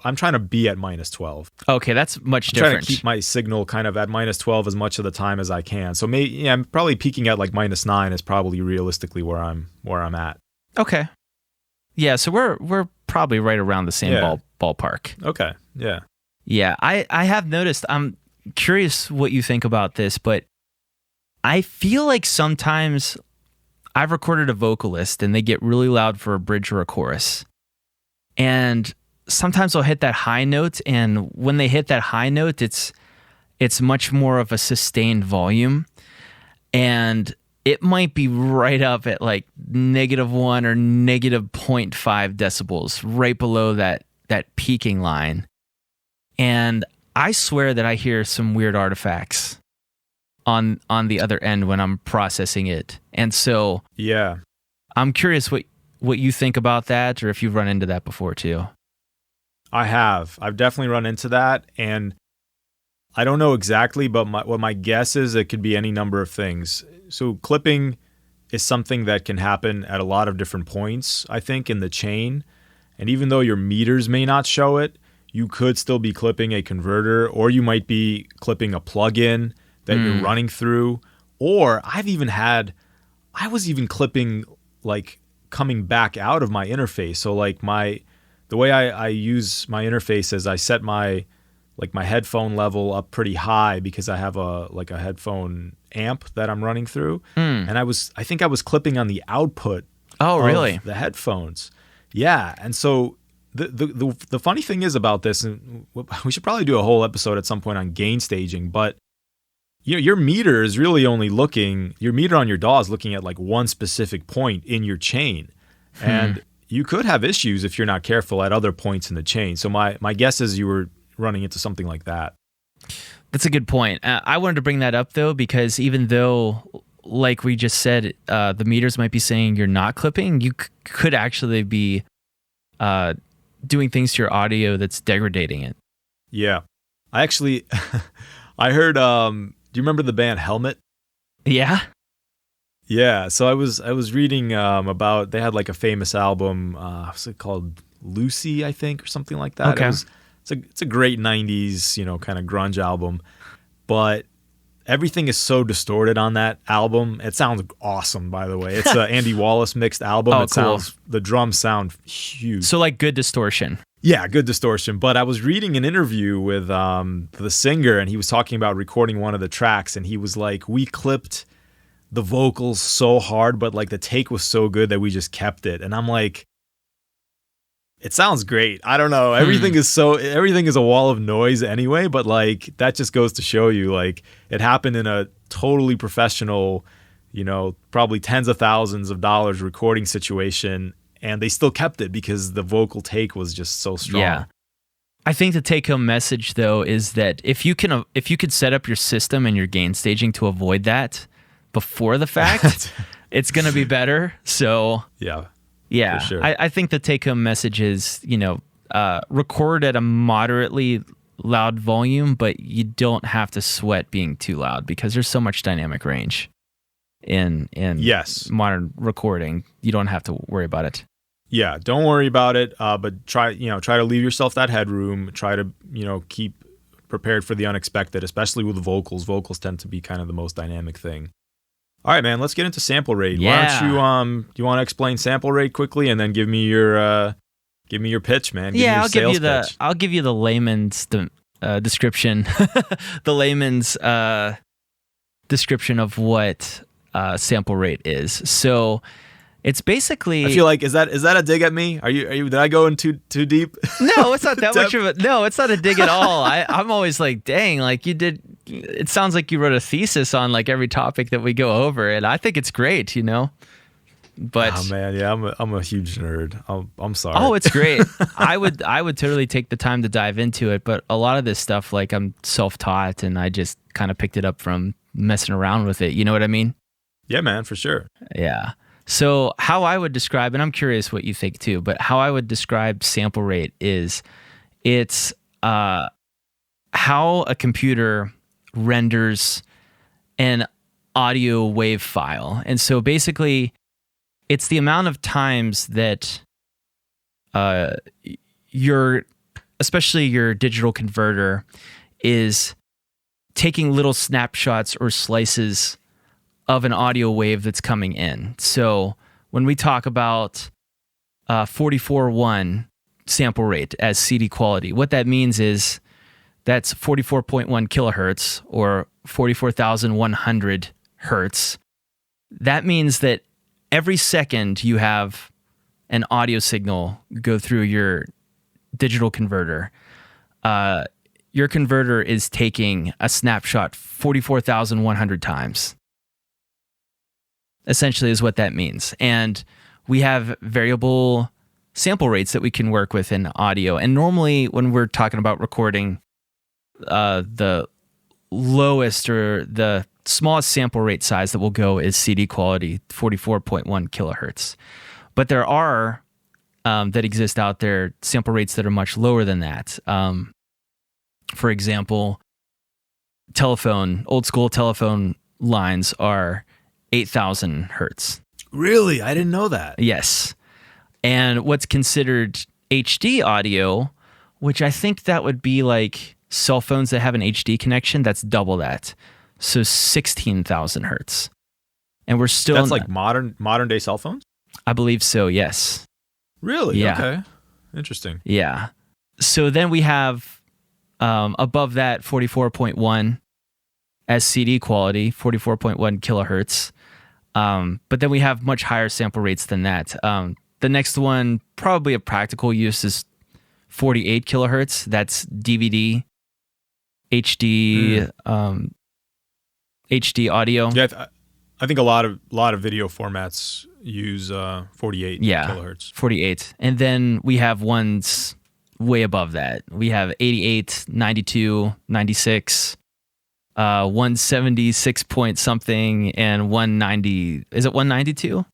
I'm trying to be at -12. Okay, that's much I'm different. trying to keep my signal kind of at -12 as much of the time as I can. So I'm probably peaking at like -9 is probably realistically where I'm at. Okay. Yeah, so we're probably right around the same ballpark. Okay. Yeah. Yeah, I have noticed. I'm curious what you think about this, but I feel like sometimes I've recorded a vocalist and they get really loud for a bridge or a chorus. And sometimes I'll hit that high note, and when they hit that high note, it's much more of a sustained volume. And it might be right up at like -1 or -0.5 decibels, right below that peaking line. And I swear that I hear some weird artifacts on the other end when I'm processing it. And so yeah, I'm curious what you think about that, or if you've run into that before too. I've definitely run into that, and I don't know exactly, but what my guess is it could be any number of things. So clipping is something that can happen at a lot of different points, I think, in the chain. And even though your meters may not show it, you could still be clipping a converter, or you might be clipping a plugin that you're running through. Or I was even clipping like coming back out of my interface. So like the way I use my interface is I set my headphone level up pretty high because I have a headphone amp that I'm running through. And I think I was clipping on the output of the headphones. Yeah. And so the funny thing is about this, and we should probably do a whole episode at some point on gain staging, but your meter is really only your meter on your DAW is looking at like one specific point in your chain. And you could have issues if you're not careful at other points in the chain. So my guess is you were running into something like that. That's a good point. I wanted to bring that up though, because even though, like we just said, the meters might be saying you're not clipping, you could actually be doing things to your audio that's degrading it. Yeah. I actually, I heard, do you remember the band Helmet? Yeah. Yeah. So I was reading about, they had like a famous album, what's it called? Lucy, I think, or something like that. Okay. It's a great 90s, kind of grunge album, but everything is so distorted on that album. It sounds awesome, by the way. It's an Andy Wallace mixed album. Cool. The drums sound huge. So like good distortion. Yeah, good distortion. But I was reading an interview with the singer, and he was talking about recording one of the tracks, and he was like, we clipped the vocals so hard, but like the take was so good that we just kept it. And I'm like, it sounds great. I don't know. Everything is a wall of noise anyway, but like that just goes to show you like it happened in a totally professional, probably tens of thousands of dollars recording situation, and they still kept it because the vocal take was just so strong. Yeah. I think the take-home message though is that if you could set up your system and your gain staging to avoid that before the fact, it's going to be better. So yeah, for sure. I think the take-home message is, record at a moderately loud volume, but you don't have to sweat being too loud because there's so much dynamic range in modern recording. You don't have to worry about it. Yeah, don't worry about it. But try to leave yourself that headroom. Try to, keep prepared for the unexpected, especially with vocals. Vocals tend to be kind of the most dynamic thing. All right, man. Let's get into sample rate. Yeah. Why don't you you want to explain sample rate quickly, and then give me your pitch, man. Yeah, I'll give you the layman's description, the layman's description of what sample rate is. So it's basically. I feel like is that a dig at me? Are you? Did I go in too deep? No, it's not that much of a. No, it's not a dig at all. I'm always like, dang, like you did. It sounds like you wrote a thesis on like every topic that we go over, and I think it's great, you know. But oh man, yeah, I'm a huge nerd. I'm sorry. Oh, it's great. I would totally take the time to dive into it, but a lot of this stuff, like I'm self-taught, and I just kind of picked it up from messing around with it. You know what I mean? Yeah, man, for sure. Yeah. So how I would describe, and I'm curious what you think too, but how I would describe sample rate is it's how a computer renders an audio wave file. And so basically it's the amount of times that especially your digital converter is taking little snapshots or slices of an audio wave that's coming in. So when we talk about 44.1 sample rate as CD quality, what that means is that's 44.1 kilohertz or 44,100 hertz. That means that every second you have an audio signal go through your digital converter, your converter is taking a snapshot 44,100 times. Essentially is what that means. And we have variable sample rates that we can work with in audio. And normally when we're talking about recording, the lowest or the smallest sample rate size that will go is CD quality, 44.1 kilohertz. But there are that exist out there sample rates that are much lower than that. For example, old school telephone lines are 8,000 hertz. Really? I didn't know that. Yes. And what's considered HD audio, which I think that would be like cell phones that have an HD connection, that's double that. So 16,000 hertz. And we're still... That's like modern day cell phones? I believe so, yes. Really? Yeah. Okay. Interesting. Yeah. So then we have above that 44.1 as CD quality, 44.1 kilohertz. But then we have much higher sample rates than that. The next one, probably a practical use, is 48 kilohertz. That's DVD, HD, HD audio. Yeah, I think a lot of video formats use 48 kilohertz. 48. And then we have ones way above that. We have 88, 92, 96, 176 point something, and 190. Is it 192?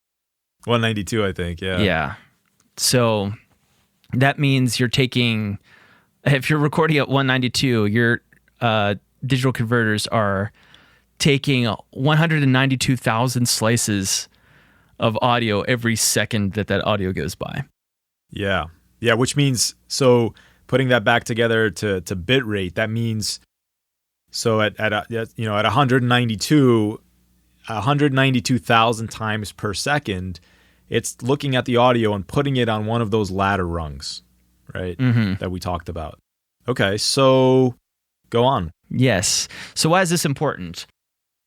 192, I think, yeah. Yeah. So that means you're taking, if you're recording at 192, your digital converters are taking 192,000 slices of audio every second that audio goes by. Yeah. Yeah, which means, so putting that back together to bit rate, that means, so at 192,000 times per second, it's looking at the audio and putting it on one of those ladder rungs, right? Mm-hmm. That we talked about. Okay, so go on. Yes. So why is this important?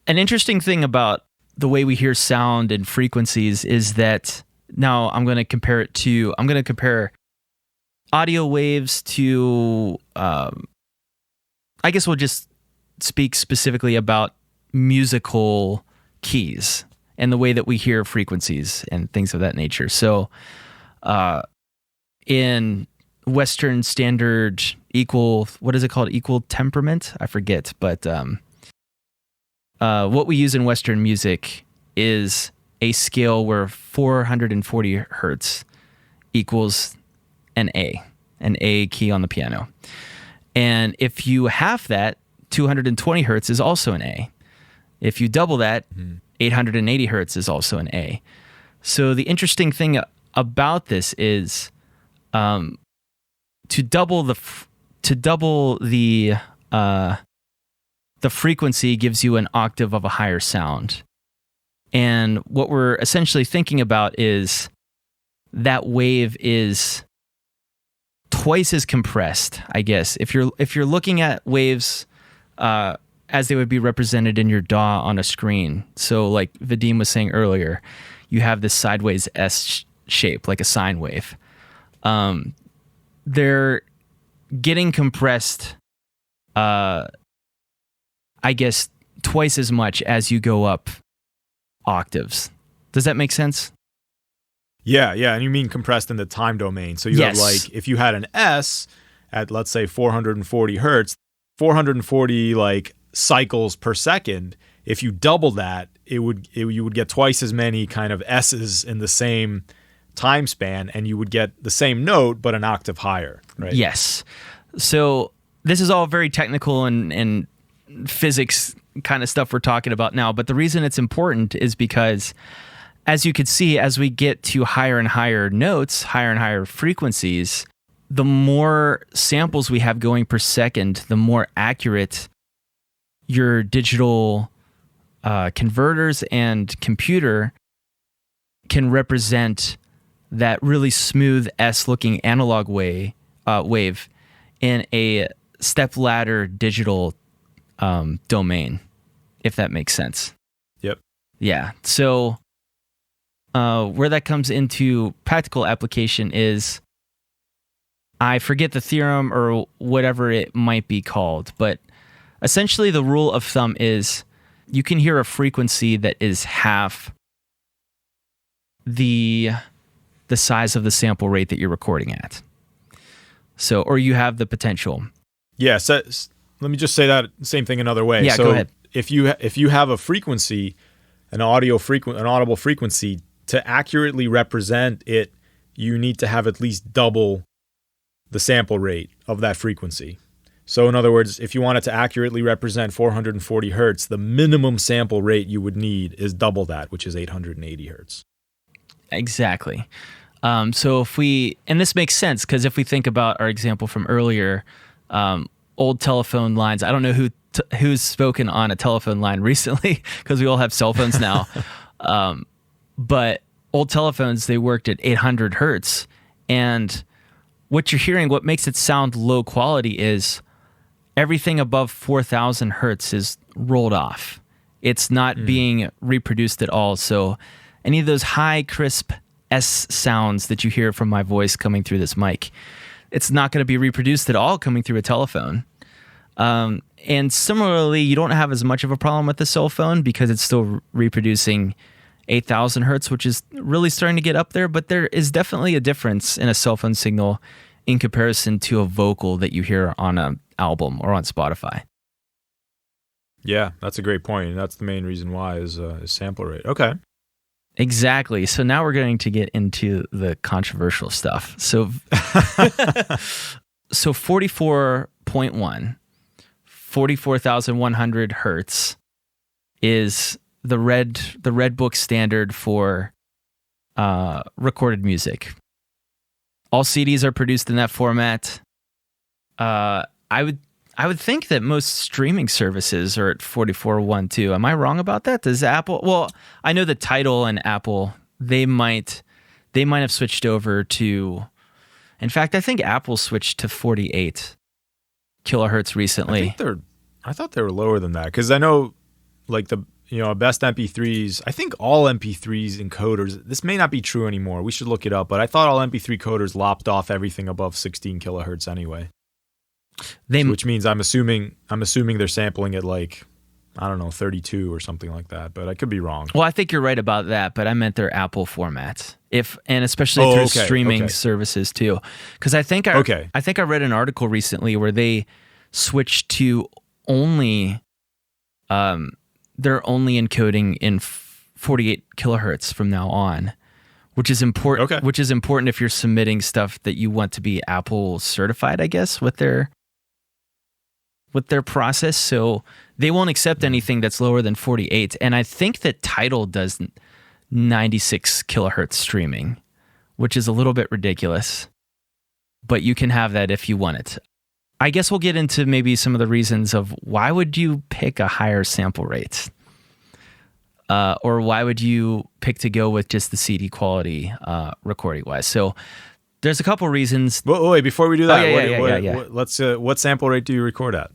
An interesting thing about the way we hear sound and frequencies is that now I'm going to compare audio waves to, I guess we'll just speak specifically about musical keys and the way that we hear frequencies and things of that nature. So in Western standard equal temperament? I forget, but what we use in Western music is a scale where 440 hertz equals an A key on the piano. And if you half that, 220 hertz is also an A. If you double that, 880 hertz is also an A. So the interesting thing about this is to double the frequency gives you an octave of a higher sound. And what we're essentially thinking about is that wave is twice as compressed, I guess. If you're looking at waves as they would be represented in your DAW on a screen. So like Vadim was saying earlier, you have this sideways S shape, like a sine wave. They're getting compressed, I guess, twice as much as you go up octaves. Does that make sense? Yeah, and you mean compressed in the time domain. So you have like, if you had an S at, let's say, 440 hertz, 440 like cycles per second, if you double that, you would get twice as many kind of S's in the same time span, and you would get the same note but an octave higher, right? Yes. So this is all very technical and physics kind of stuff we're talking about now, but the reason it's important is because, as you could see, as we get to higher and higher notes, higher and higher frequencies, the more samples we have going per second, the more accurate your digital converters and computer can represent that really smooth S-looking analog wave in a step-ladder digital domain, if that makes sense. Yep. Yeah. So where that comes into practical application is, I forget the theorem or whatever it might be called, but essentially the rule of thumb is you can hear a frequency that is half the size of the sample rate that you're recording at. So, or you have the potential. Yeah, so let me just say that same thing another way. Yeah, so go ahead. If you have a frequency, an audible frequency, to accurately represent it, you need to have at least double the sample rate of that frequency. So in other words, if you wanted to accurately represent 440 hertz, the minimum sample rate you would need is double that, which is 880 hertz. Exactly. So if we, and this makes sense because if we think about our example from earlier, old telephone lines, I don't know who's spoken on a telephone line recently because we all have cell phones now. But old telephones, they worked at 800 hertz. And what you're hearing, what makes it sound low quality is everything above 4,000 hertz is rolled off. It's not being reproduced at all. So any of those high, crisp S sounds that you hear from my voice coming through this mic, it's not going to be reproduced at all coming through a telephone. And similarly, you don't have as much of a problem with the cell phone because it's still reproducing 8,000 hertz, which is really starting to get up there. But there is definitely a difference in a cell phone signal in comparison to a vocal that you hear on an album or on Spotify. Yeah, that's a great point. And that's the main reason why is sample rate. Okay. Exactly. So now we're going to get into the controversial stuff. So 44.1, 44,100 hertz is the Redbook standard for recorded music. All CDs are produced in that format. I would think that most streaming services are at 44.1 too. Am I wrong about that? Does Apple? Well, I know that Tidal and Apple, they might have switched over to. In fact, I think Apple switched to 48 kilohertz recently. I thought they were lower than that because I know, like best MP3s. I think all MP3s encoders. This may not be true anymore. We should look it up. But I thought all MP3 coders lopped off everything above 16 kilohertz anyway. Which means I'm assuming they're sampling at like, I don't know, 32 or something like that, but I could be wrong. Well, I think you're right about that, but I meant their Apple formats, and especially through streaming services too, because I think I read an article recently where they switched to they're only encoding in 48 kilohertz from now on, which is important. Okay. Which is important if you're submitting stuff that you want to be Apple certified, I guess, with their process. So they won't accept anything that's lower than 48. And I think that Tidal does 96 kilohertz streaming, which is a little bit ridiculous, but you can have that if you want it. I guess we'll get into maybe some of the reasons of why would you pick a higher sample rate. or why would you pick to go with just the CD quality recording wise? So there's a couple reasons. Wait, before we do that, yeah. What sample rate do you record at?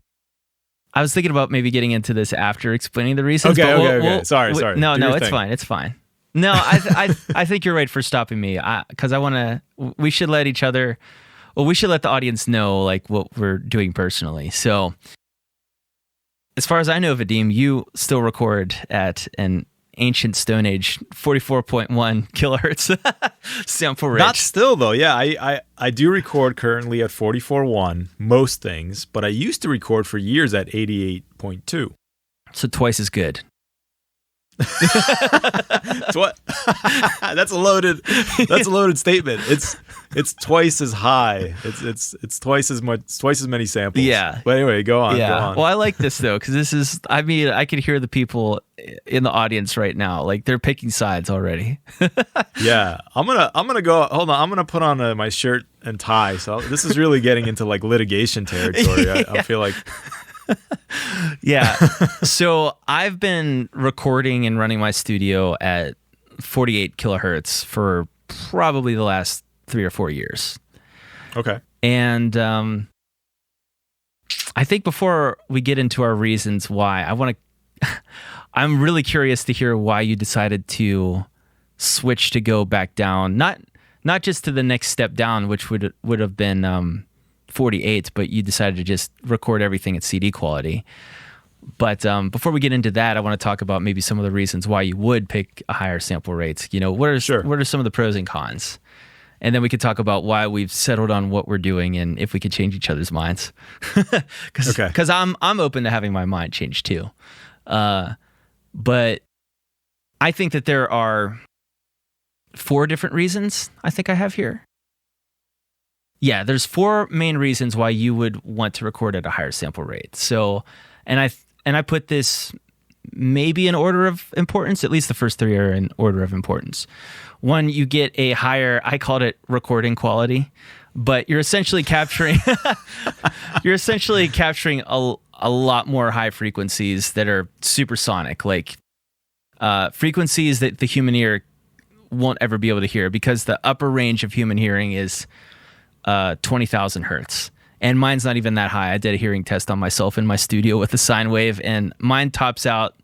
I was thinking about maybe getting into this after explaining the reasons. Okay. Sorry. No, it's fine. It's fine. No, I think you're right for stopping me, because we should let each other. Well, we should let the audience know like what we're doing personally. So, as far as I know, Vadim, you still record at an ancient Stone Age 44.1 kilohertz sample rate. Not still though. Yeah, I do record currently at 44.1 most things, but I used to record for years at 88.2. So twice as good. What? That's a loaded statement. It's twice as high. It's twice as much, twice as many samples. Yeah. But anyway, go on. Well, I like this though, because this is. I mean, I can hear the people in the audience right now, like they're picking sides already. Yeah, I'm gonna go. Hold on, I'm gonna put on my shirt and tie. So this is really getting into like litigation territory. I feel like. Yeah. So I've been recording and running my studio at 48 kilohertz for probably the last 3 or 4 years. Okay. And I think before we get into our reasons why, I'm really curious to hear why you decided to switch to go back down, not just to the next step down, which would have been 48, but you decided to just record everything at CD quality. But before we get into that, I want to talk about maybe some of the reasons why you would pick a higher sample rate. You know, what are some of the pros and cons? And then we could talk about why we've settled on what we're doing and if we could change each other's minds. Because I'm open to having my mind changed too. But I think that there are 4 different reasons I think I have here. Yeah, there's 4 main reasons why you would want to record at a higher sample rate. So, and I put this maybe in order of importance. At least the first 3 are in order of importance. 1, you get a higher. I called it recording quality, but you're essentially capturing. You're essentially capturing a lot more high frequencies that are supersonic, like frequencies that the human ear won't ever be able to hear, because the upper range of human hearing is 20,000 hertz. And mine's not even that high. I did a hearing test on myself in my studio with a sine wave, and mine tops out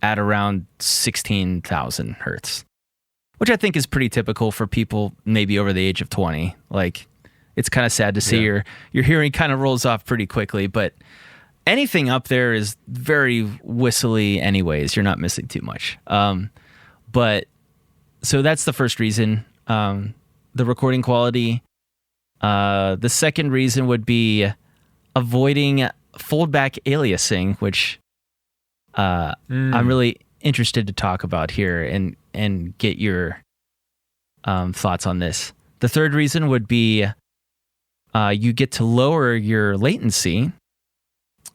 at around 16,000 hertz, which I think is pretty typical for people maybe over the age of 20. Like, it's kind of sad to see your hearing kind of rolls off pretty quickly, but anything up there is very whistly anyways. You're not missing too much. But so that's the first reason, the recording quality. The second reason would be avoiding foldback aliasing, which I'm really interested to talk about here and get your thoughts on this. The third reason would be you get to lower your latency,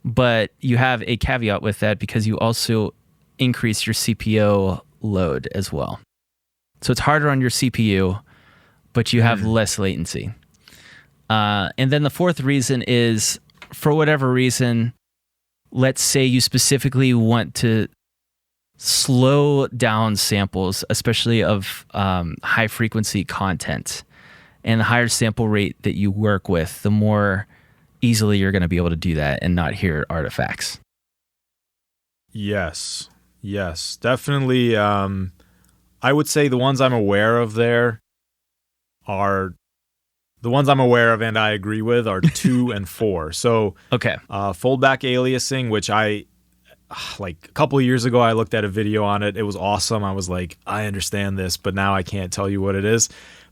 but you have a caveat with that because you also increase your CPO load as well. So it's harder on your CPU, but you have less latency. And then the fourth reason is, for whatever reason, let's say you specifically want to slow down samples, especially of high frequency content. And the higher sample rate that you work with, the more easily you're going to be able to do that and not hear artifacts. Yes, definitely. I would say the ones I'm aware of there are the ones I'm aware of and I agree with are 2 and 4. So, okay, foldback aliasing, which I like a couple of years ago, I looked at a video on it. It was awesome. I was like, I understand this, but now I can't tell you what it is.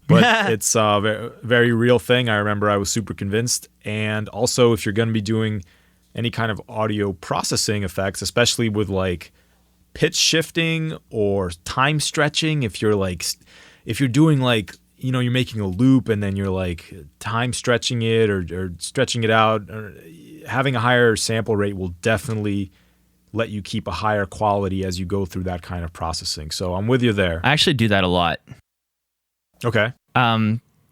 But it's a very real thing. I remember I was super convinced. And also, if you're going to be doing any kind of audio processing effects, especially with like pitch shifting or time stretching, if you're doing like, you know, you're making a loop and then you're like time stretching it or stretching it out, or having a higher sample rate will definitely let you keep a higher quality as you go through that kind of processing. So I'm with you there. I actually do that a lot. Okay.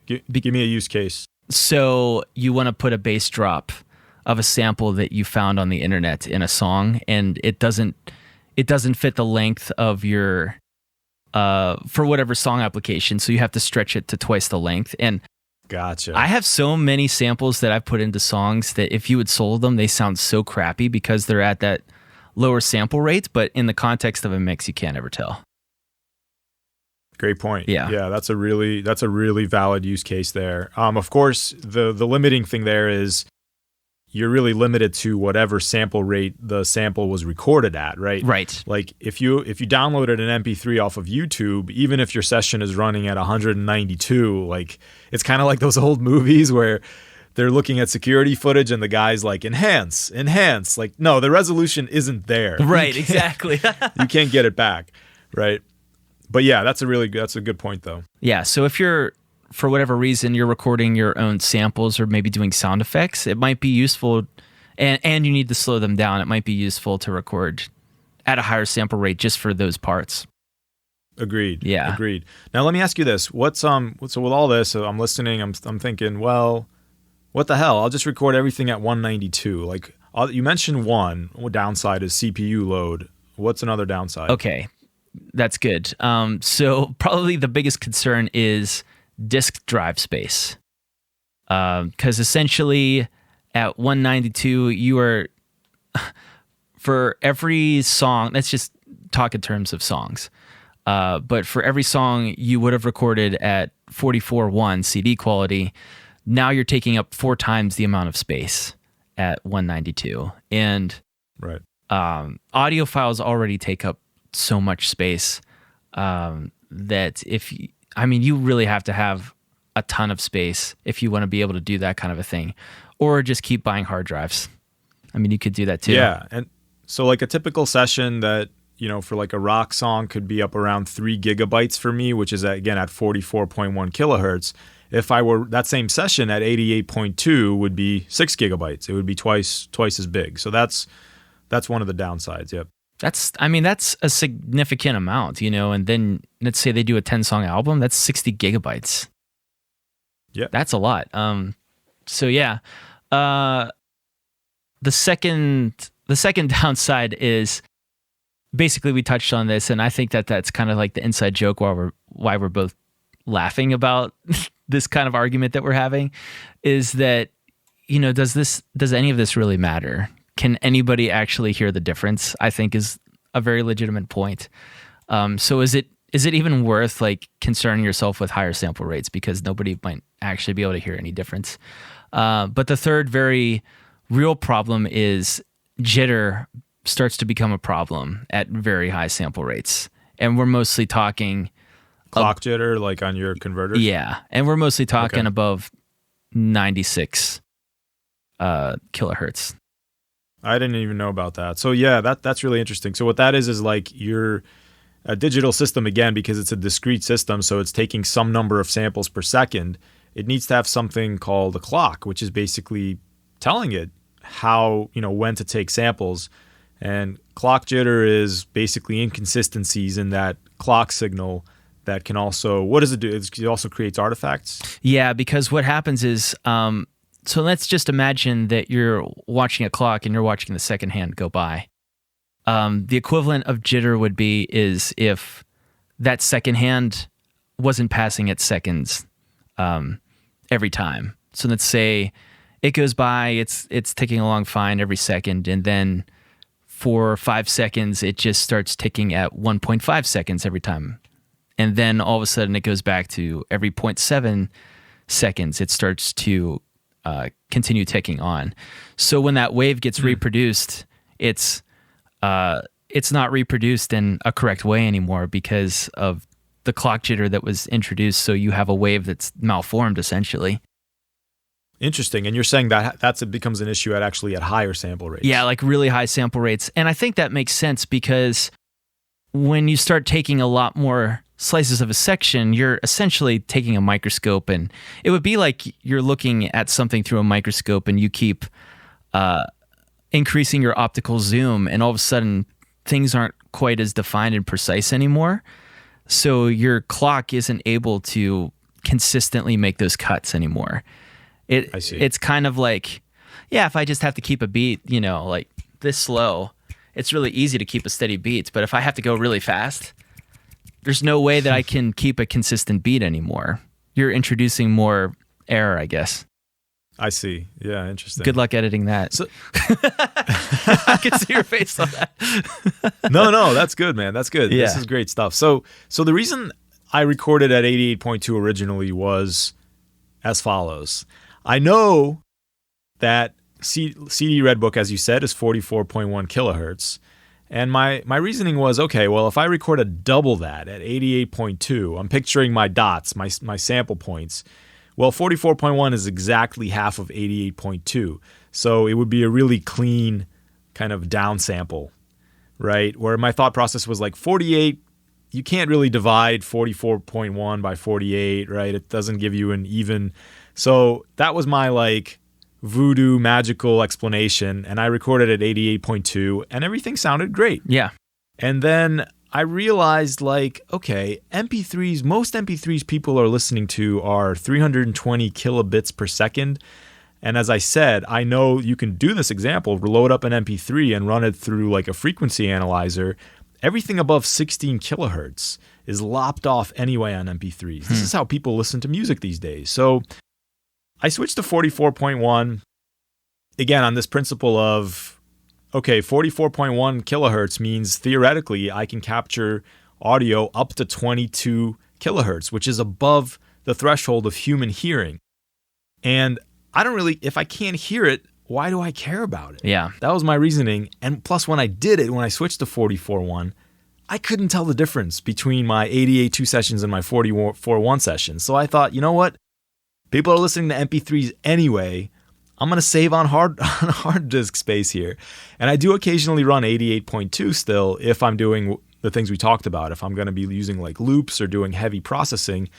Give me a use case. So you want to put a bass drop of a sample that you found on the internet in a song, and it doesn't it doesn't fit the length of your for whatever song application, so you have to stretch it to twice the length. And Gotcha. I have so many samples that I've put into songs that if you would solo them, they sound so crappy because they're at that lower sample rate, but in the context of a mix, you can't ever tell. Great point. Yeah. That's a really valid use case there. Of course, the limiting thing there is you're really limited to whatever sample rate the sample was recorded at, right? Right. Like if you downloaded an MP3 off of YouTube, even if your session is running at 192, like it's kind of like those old movies where they're looking at security footage and the guy's like, enhance. Like, no, the resolution isn't there. Right, exactly. You can't get it back, right? But yeah, that's a good point though. Yeah, so if you're, for whatever reason, you're recording your own samples or maybe doing sound effects, it might be useful, and you need to slow them down, it might be useful to record at a higher sample rate just for those parts. Agreed. Yeah. Agreed. Now let me ask you this: so with all this, I'm listening, I'm thinking, well, what the hell? I'll just record everything at 192. Like you mentioned one downside is CPU load. What's another downside? Okay, that's good. So probably the biggest concern is disk drive space, because essentially at 192 you are, for every song, let's just talk in terms of songs, but for every song you would have recorded at 44.1 CD quality, now you're taking up 4 times the amount of space at 192. And right, audio files already take up so much space that you really have to have a ton of space if you want to be able to do that kind of a thing, or just keep buying hard drives. I mean, you could do that too. Yeah. And so like a typical session that, for like a rock song could be up around 3 gigabytes for me, which is again at 44.1 kilohertz. If I were that same session at 88.2 would be 6 gigabytes. It would be twice as big. So that's one of the downsides. Yep. That's a significant amount, and then let's say they do a 10-song album, that's 60 gigabytes. Yeah. That's a lot. So yeah. The second downside is, basically we touched on this, and I think that's kind of like the inside joke why we're both laughing about this kind of argument that we're having, is that, does any of this really matter? Can anybody actually hear the difference? I think is a very legitimate point. So is it even worth like concerning yourself with higher sample rates, because nobody might actually be able to hear any difference? But the third very real problem is jitter starts to become a problem at very high sample rates. And we're mostly talking clock jitter, like on your converter. Yeah. And we're mostly talking above 96 kilohertz. I didn't even know about that. So yeah, that's really interesting. So what that is like you're a digital system, again, because it's a discrete system, so it's taking some number of samples per second. It needs to have something called a clock, which is basically telling it how, when to take samples. And clock jitter is basically inconsistencies in that clock signal that can also, what does it do? It also creates artifacts? Yeah, because what happens is, so let's just imagine that you're watching a clock and you're watching the second hand go by. The equivalent of jitter would be is if that second hand wasn't passing at seconds every time. So let's say it goes by, it's ticking along fine every second, and then for 5 seconds it just starts ticking at 1.5 seconds every time. And then all of a sudden it goes back to every 0.7 seconds it starts to continue ticking on. So when that wave gets reproduced, it's not reproduced in a correct way anymore because of the clock jitter that was introduced. So you have a wave that's malformed essentially. Interesting. And you're saying that becomes an issue at higher sample rates. Yeah, like really high sample rates. And I think that makes sense because when you start taking a lot more slices of a section, you're essentially taking a microscope, and it would be like you're looking at something through a microscope and you keep increasing your optical zoom, and all of a sudden things aren't quite as defined and precise anymore. So your clock isn't able to consistently make those cuts anymore. I see. It's kind of like, yeah, if I just have to keep a beat, like this slow, it's really easy to keep a steady beat. But if I have to go really fast, there's no way that I can keep a consistent beat anymore. You're introducing more error, I guess. I see. Yeah, interesting. Good luck editing that. So, I can see your face on that. No, that's good, man. That's good. Yeah. This is great stuff. So the reason I recorded at 88.2 originally was as follows. I know that CD Redbook, as you said, is 44.1 kilohertz. And my reasoning was, okay, well, if I record a double that at 88.2, I'm picturing my dots, my sample points. Well, 44.1 is exactly half of 88.2. So it would be a really clean kind of downsample, right? Where my thought process was like 48, you can't really divide 44.1 by 48, right? It doesn't give you an even. So that was my like voodoo magical explanation. And I recorded at 88.2 and everything sounded great. Yeah. And then I realized, like, okay, MP3s, most MP3s people are listening to are 320 kilobits per second. And as I said, I know you can do this example, load up an MP3 and run it through like a frequency analyzer. Everything above 16 kilohertz is lopped off anyway on MP3s. This is how people listen to music these days. So I switched to 44.1, again, on this principle of, okay, 44.1 kilohertz means theoretically I can capture audio up to 22 kilohertz, which is above the threshold of human hearing. And I don't really, if I can't hear it, why do I care about it? Yeah. That was my reasoning. And plus, when I did it, when I switched to 44.1, I couldn't tell the difference between my 88.2 sessions and my 44.1 sessions. So I thought, you know what? People are listening to MP3s anyway. I'm going to save on hard disk space here. And I do occasionally run 88.2 still if I'm doing the things we talked about. If I'm going to be using like loops or doing heavy processing,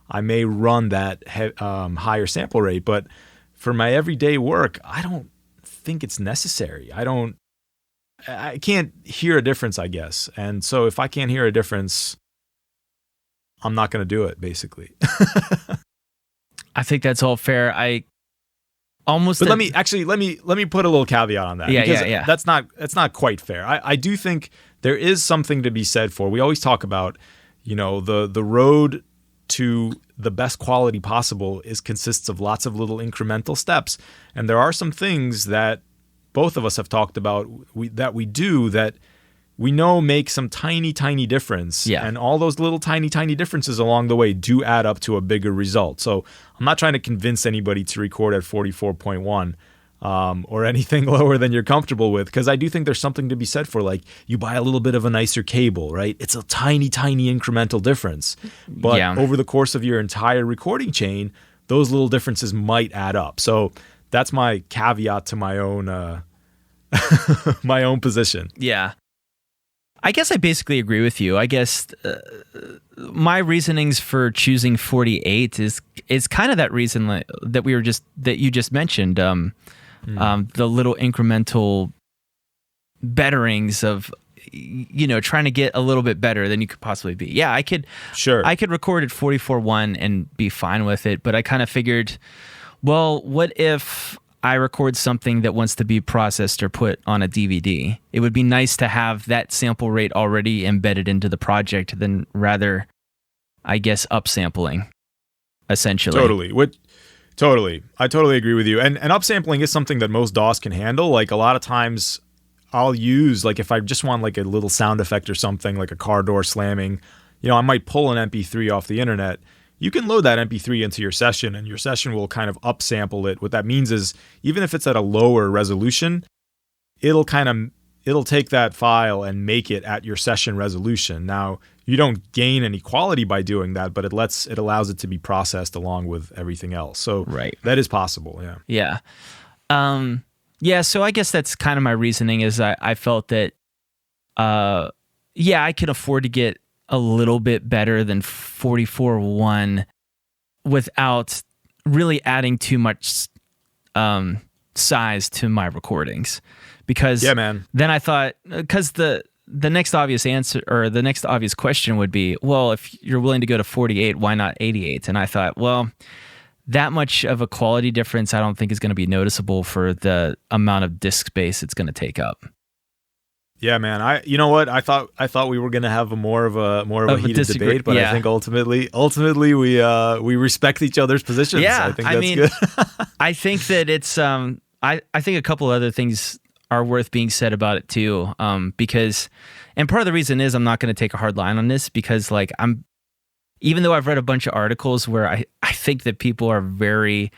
I may run that higher sample rate. But for my everyday work, I don't think it's necessary. I can't hear a difference, I guess. And so if I can't hear a difference, I'm not going to do it, basically. I think that's all fair. But let me put a little caveat on that. Yeah. That's not quite fair. I do think there is something to be said for. We always talk about, the road to the best quality possible consists of lots of little incremental steps, and there are some things that both of us have talked about that we do that we know make some tiny difference. Yeah. And all those little tiny differences along the way do add up to a bigger result. So I'm not trying to convince anybody to record at 44.1 or anything lower than you're comfortable with, because I do think there's something to be said for, like, you buy a little bit of a nicer cable, right? It's a tiny incremental difference. But over the course of your entire recording chain, those little differences might add up. So that's my caveat to my own my own position. Yeah. I guess I basically agree with you. I guess my reasonings for choosing 48 is kind of that reason that you just mentioned. The little incremental betterings of, trying to get a little bit better than you could possibly be. Yeah, I could record at 44.1 and be fine with it, but I kind of figured, well, what if I record something that wants to be processed or put on a DVD? It would be nice to have that sample rate already embedded into the project than rather, I guess, upsampling, essentially. Totally. I totally agree with you. And upsampling is something that most DAWs can handle. Like, a lot of times I'll use, like, if I just want like a little sound effect or something, like a car door slamming, I might pull an MP3 off the internet. You can load that MP3 into your session, and your session will kind of upsample it. What that means is, even if it's at a lower resolution, it'll take that file and make it at your session resolution. Now, you don't gain any quality by doing that, but it allows it to be processed along with everything else. So that is possible. Yeah. So I guess that's kind of my reasoning, is I felt that, I could afford to get a little bit better than 44.1 without really adding too much size to my recordings. Because then I thought, because the next obvious answer, or the next obvious question would be, well, if you're willing to go to 48, why not 88? And I thought, well, that much of a quality difference I don't think is going to be noticeable for the amount of disk space it's going to take up. Yeah, man. You know what? I thought we were gonna have more of a heated debate, but I think ultimately we respect each other's positions. Yeah, I think that's good. I think that it's I think a couple other things are worth being said about it too. Because, and part of the reason is I'm not going to take a hard line on this because like even though I've read a bunch of articles where I think that people are very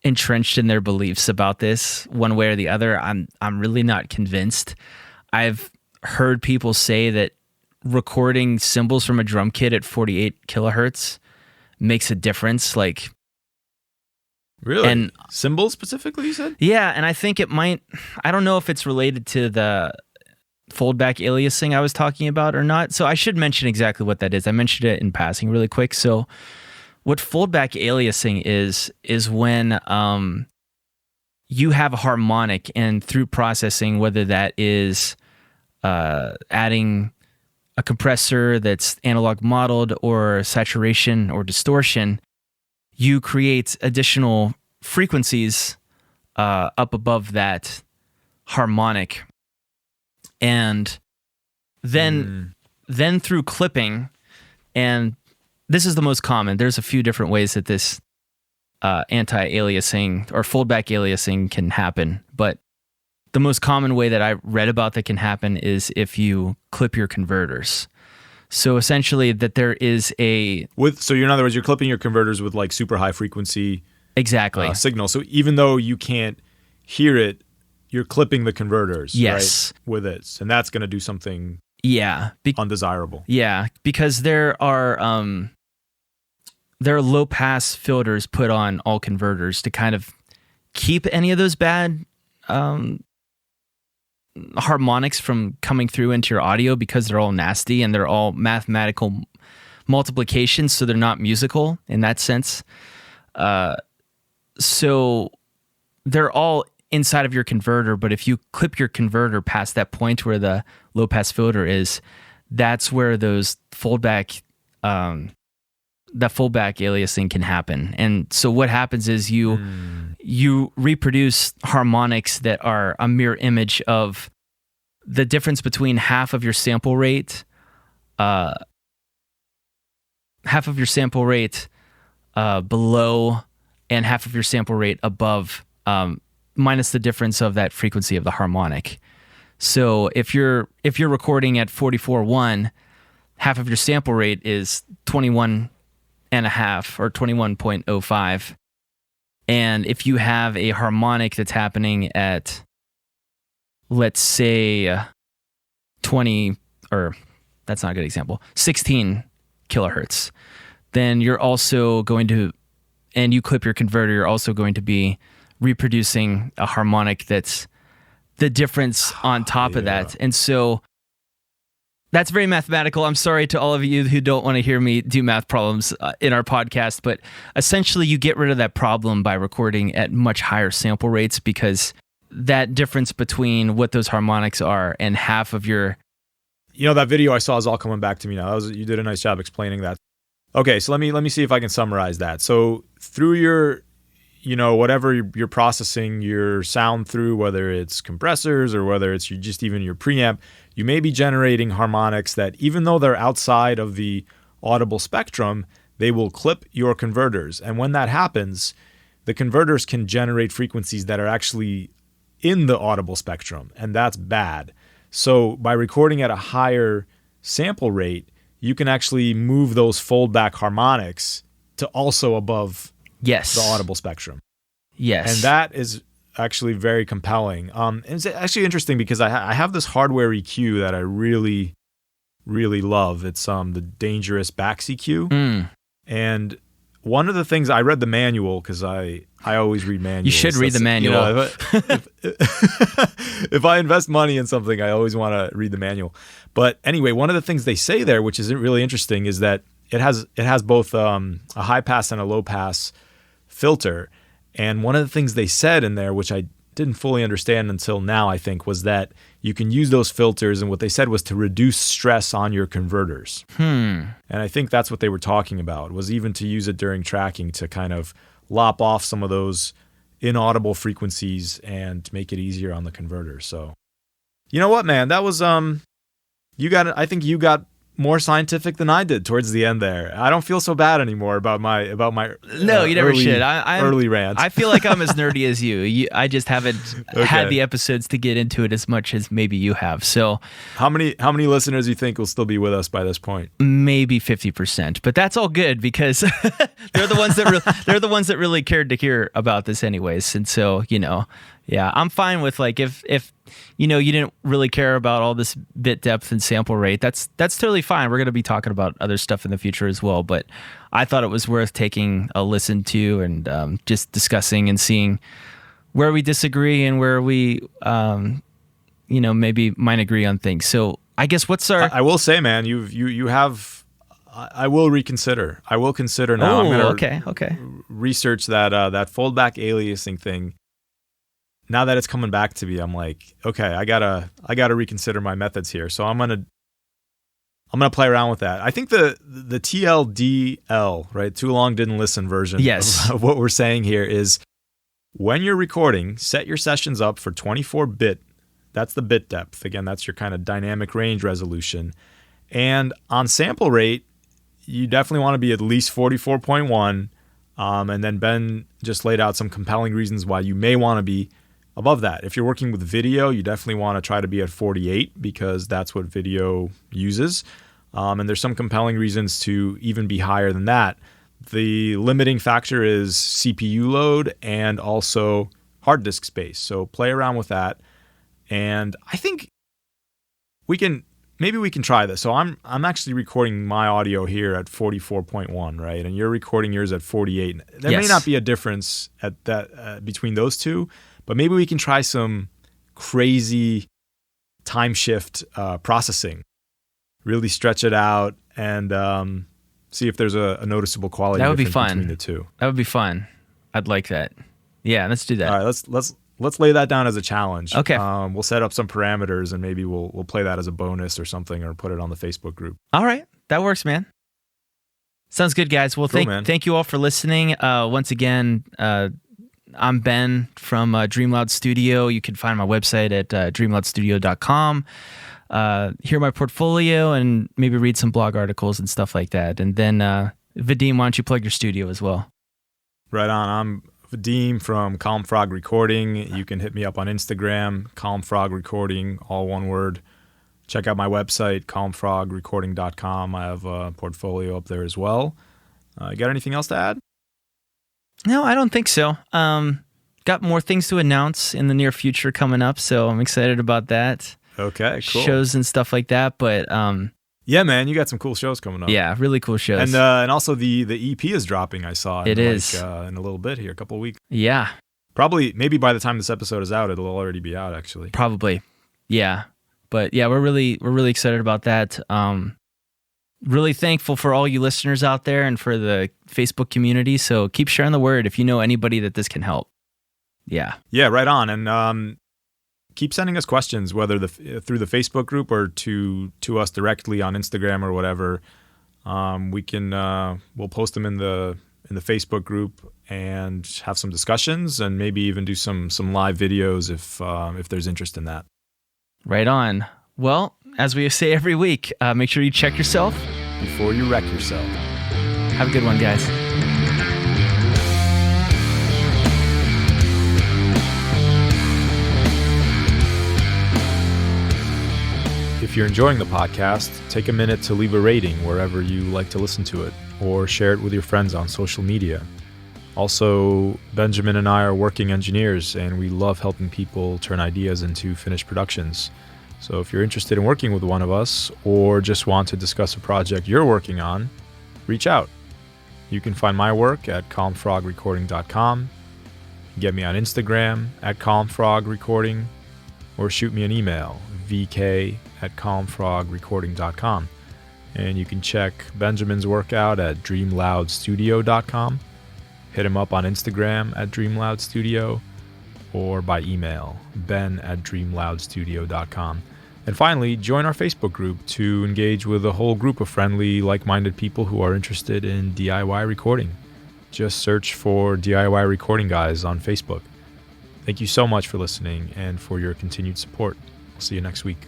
entrenched in their beliefs about this one way or the other, I'm really not convinced. I've heard people say that recording cymbals from a drum kit at 48 kilohertz makes a difference. Like, really? And cymbals specifically, you said? Yeah, and I think it might, I don't know if it's related to the foldback aliasing I was talking about or not. So I should mention exactly what that is. I mentioned it in passing really quick. So what foldback aliasing is when you have a harmonic, and through processing, whether that is adding a compressor that's analog modeled or saturation or distortion, you create additional frequencies up above that harmonic. And then through clipping, and this is the most common. There's a few different ways that this anti-aliasing or foldback aliasing can happen, but the most common way that I read about that can happen is if you clip your converters. So essentially that there is so in other words, you're clipping your converters with like super high frequency signal. So even though you can't hear it, you're clipping the converters, yes, right, with it. And that's going to do something undesirable. Yeah, because there are low pass filters put on all converters to kind of keep any of those bad harmonics from coming through into your audio, because they're all nasty and they're all mathematical multiplications, so they're not musical in that sense. So they're all inside of your converter, but if you clip your converter past that point where the low pass filter is, that's where those foldback aliasing can happen. And so what happens is you reproduce harmonics that are a mirror image of the difference between half of your sample rate below and half of your sample rate above, minus the difference of that frequency of the harmonic. So if you're recording at 44.1, half of your sample rate is 21 and a half or 21.05. And if you have a harmonic that's happening at, let's say 20, or that's not a good example, 16 kilohertz, then you're also going to, and you clip your converter, you're also going to be reproducing a harmonic that's the difference on top of that. And so that's very mathematical. I'm sorry to all of you who don't want to hear me do math problems in our podcast, but essentially you get rid of that problem by recording at much higher sample rates, because that difference between what those harmonics are and half of your... that video I saw is all coming back to me now. You did a nice job explaining that. Okay, so let me see if I can summarize that. So through your, whatever you're processing your sound through, whether it's compressors or whether it's just even your preamp, you may be generating harmonics that, even though they're outside of the audible spectrum, they will clip your converters. And when that happens, the converters can generate frequencies that are actually in the audible spectrum, and that's bad. So by recording at a higher sample rate, you can actually move those foldback harmonics to also above the audible spectrum. Yes. And that is actually very compelling. It's actually interesting because I have this hardware EQ that I really, really love. It's the Dangerous Bax EQ. And one of the things, I read the manual because I always read manuals. You should read the manual. If I invest money in something, I always want to read the manual. But anyway, one of the things they say there, which is really interesting, is that it has both a high pass and a low pass filter. And one of the things they said in there, which I didn't fully understand until now, I think, was that you can use those filters, and what they said was to reduce stress on your converters. And I think that's what they were talking about, was even to use it during tracking to kind of lop off some of those inaudible frequencies and make it easier on the converter. So You know what, man? That was I think you got more scientific than I did towards the end there. I don't feel so bad anymore about my No, you never early, should. I'm early rants. I feel like I'm as nerdy as you. I just haven't had the episodes to get into it as much as maybe you have. So how many listeners do you think will still be with us by this point? Maybe 50%, but that's all good because they're the ones that really cared to hear about this anyways. And so, yeah, I'm fine with like if you didn't really care about all this bit depth and sample rate, that's totally fine. We're going to be talking about other stuff in the future as well, but I thought it was worth taking a listen to and just discussing and seeing where we disagree and where we maybe might agree on things. So I guess I will say, man, you have. I will reconsider. I will consider now. I'm okay. Research that foldback aliasing thing. Now that it's coming back to me, I'm like, okay, I gotta reconsider my methods here. So I'm gonna play around with that. I think the TLDL, right, too long didn't listen version of what we're saying here is when you're recording, set your sessions up for 24-bit. That's the bit depth. Again, that's your kind of dynamic range resolution. And on sample rate, you definitely want to be at least 44.1. And then Ben just laid out some compelling reasons why you may want to be above that. If you're working with video, you definitely want to try to be at 48 because that's what video uses. And there's some compelling reasons to even be higher than that. The limiting factor is CPU load and also hard disk space. So play around with that. And I think maybe we can try this. So I'm actually recording my audio here at 44.1, right? And you're recording yours at 48. There may not be a difference at that between those two, but maybe we can try some crazy time shift processing. Really stretch it out and see if there's a noticeable quality difference between the two. That would be fun. I'd like that. Yeah, let's do that. All right, let's lay that down as a challenge. Okay. We'll set up some parameters and maybe we'll play that as a bonus or something or put it on the Facebook group. All right, that works, man. Sounds good, guys. Well, thank you all for listening. Once again, I'm Ben from DreamLoud Studio. You can find my website at dreamloudstudio.com. Hear my portfolio and maybe read some blog articles and stuff like that. And then, Vadim, why don't you plug your studio as well? Right on. I'm Vadim from Calm Frog Recording. You can hit me up on Instagram, Calm Frog Recording, all one word. Check out my website, calmfrogrecording.com. I have a portfolio up there as well. You got anything else to add? No, I don't think so. Got more things to announce in the near future coming up, so I'm excited about that. Okay, cool. Shows and stuff like that, but yeah, man, you got some cool shows coming up. Yeah, really cool shows. And also the EP is dropping, I saw. It is. in a little bit here, a couple of weeks. Yeah. Maybe by the time this episode is out, it'll already be out, actually. Probably. Yeah. But yeah, we're really excited about that. Really thankful for all you listeners out there and for the Facebook community. So keep sharing the word if you know anybody that this can help. Yeah. Yeah, right on. And keep sending us questions, whether through the Facebook group or to us directly on Instagram or whatever. We'll post them in the Facebook group and have some discussions and maybe even do some live videos if there's interest in that. Right on. Well, as we say every week, make sure you check yourself before you wreck yourself. Have a good one, guys. If you're enjoying the podcast, take a minute to leave a rating wherever you like to listen to it, or share it with your friends on social media. Also, Benjamin and I are working engineers, and we love helping people turn ideas into finished productions. So if you're interested in working with one of us, or just want to discuss a project you're working on, reach out. You can find my work at calmfrogrecording.com, get me on Instagram at calmfrogrecording, or shoot me an email, vk@calmfrogrecording.com. And you can check Benjamin's work out at dreamloudstudio.com. Hit him up on Instagram at dreamloudstudio or by email, ben@dreamloudstudio.com. And finally, join our Facebook group to engage with a whole group of friendly, like-minded people who are interested in DIY recording. Just search for DIY Recording Guys on Facebook. Thank you so much for listening and for your continued support. See you next week.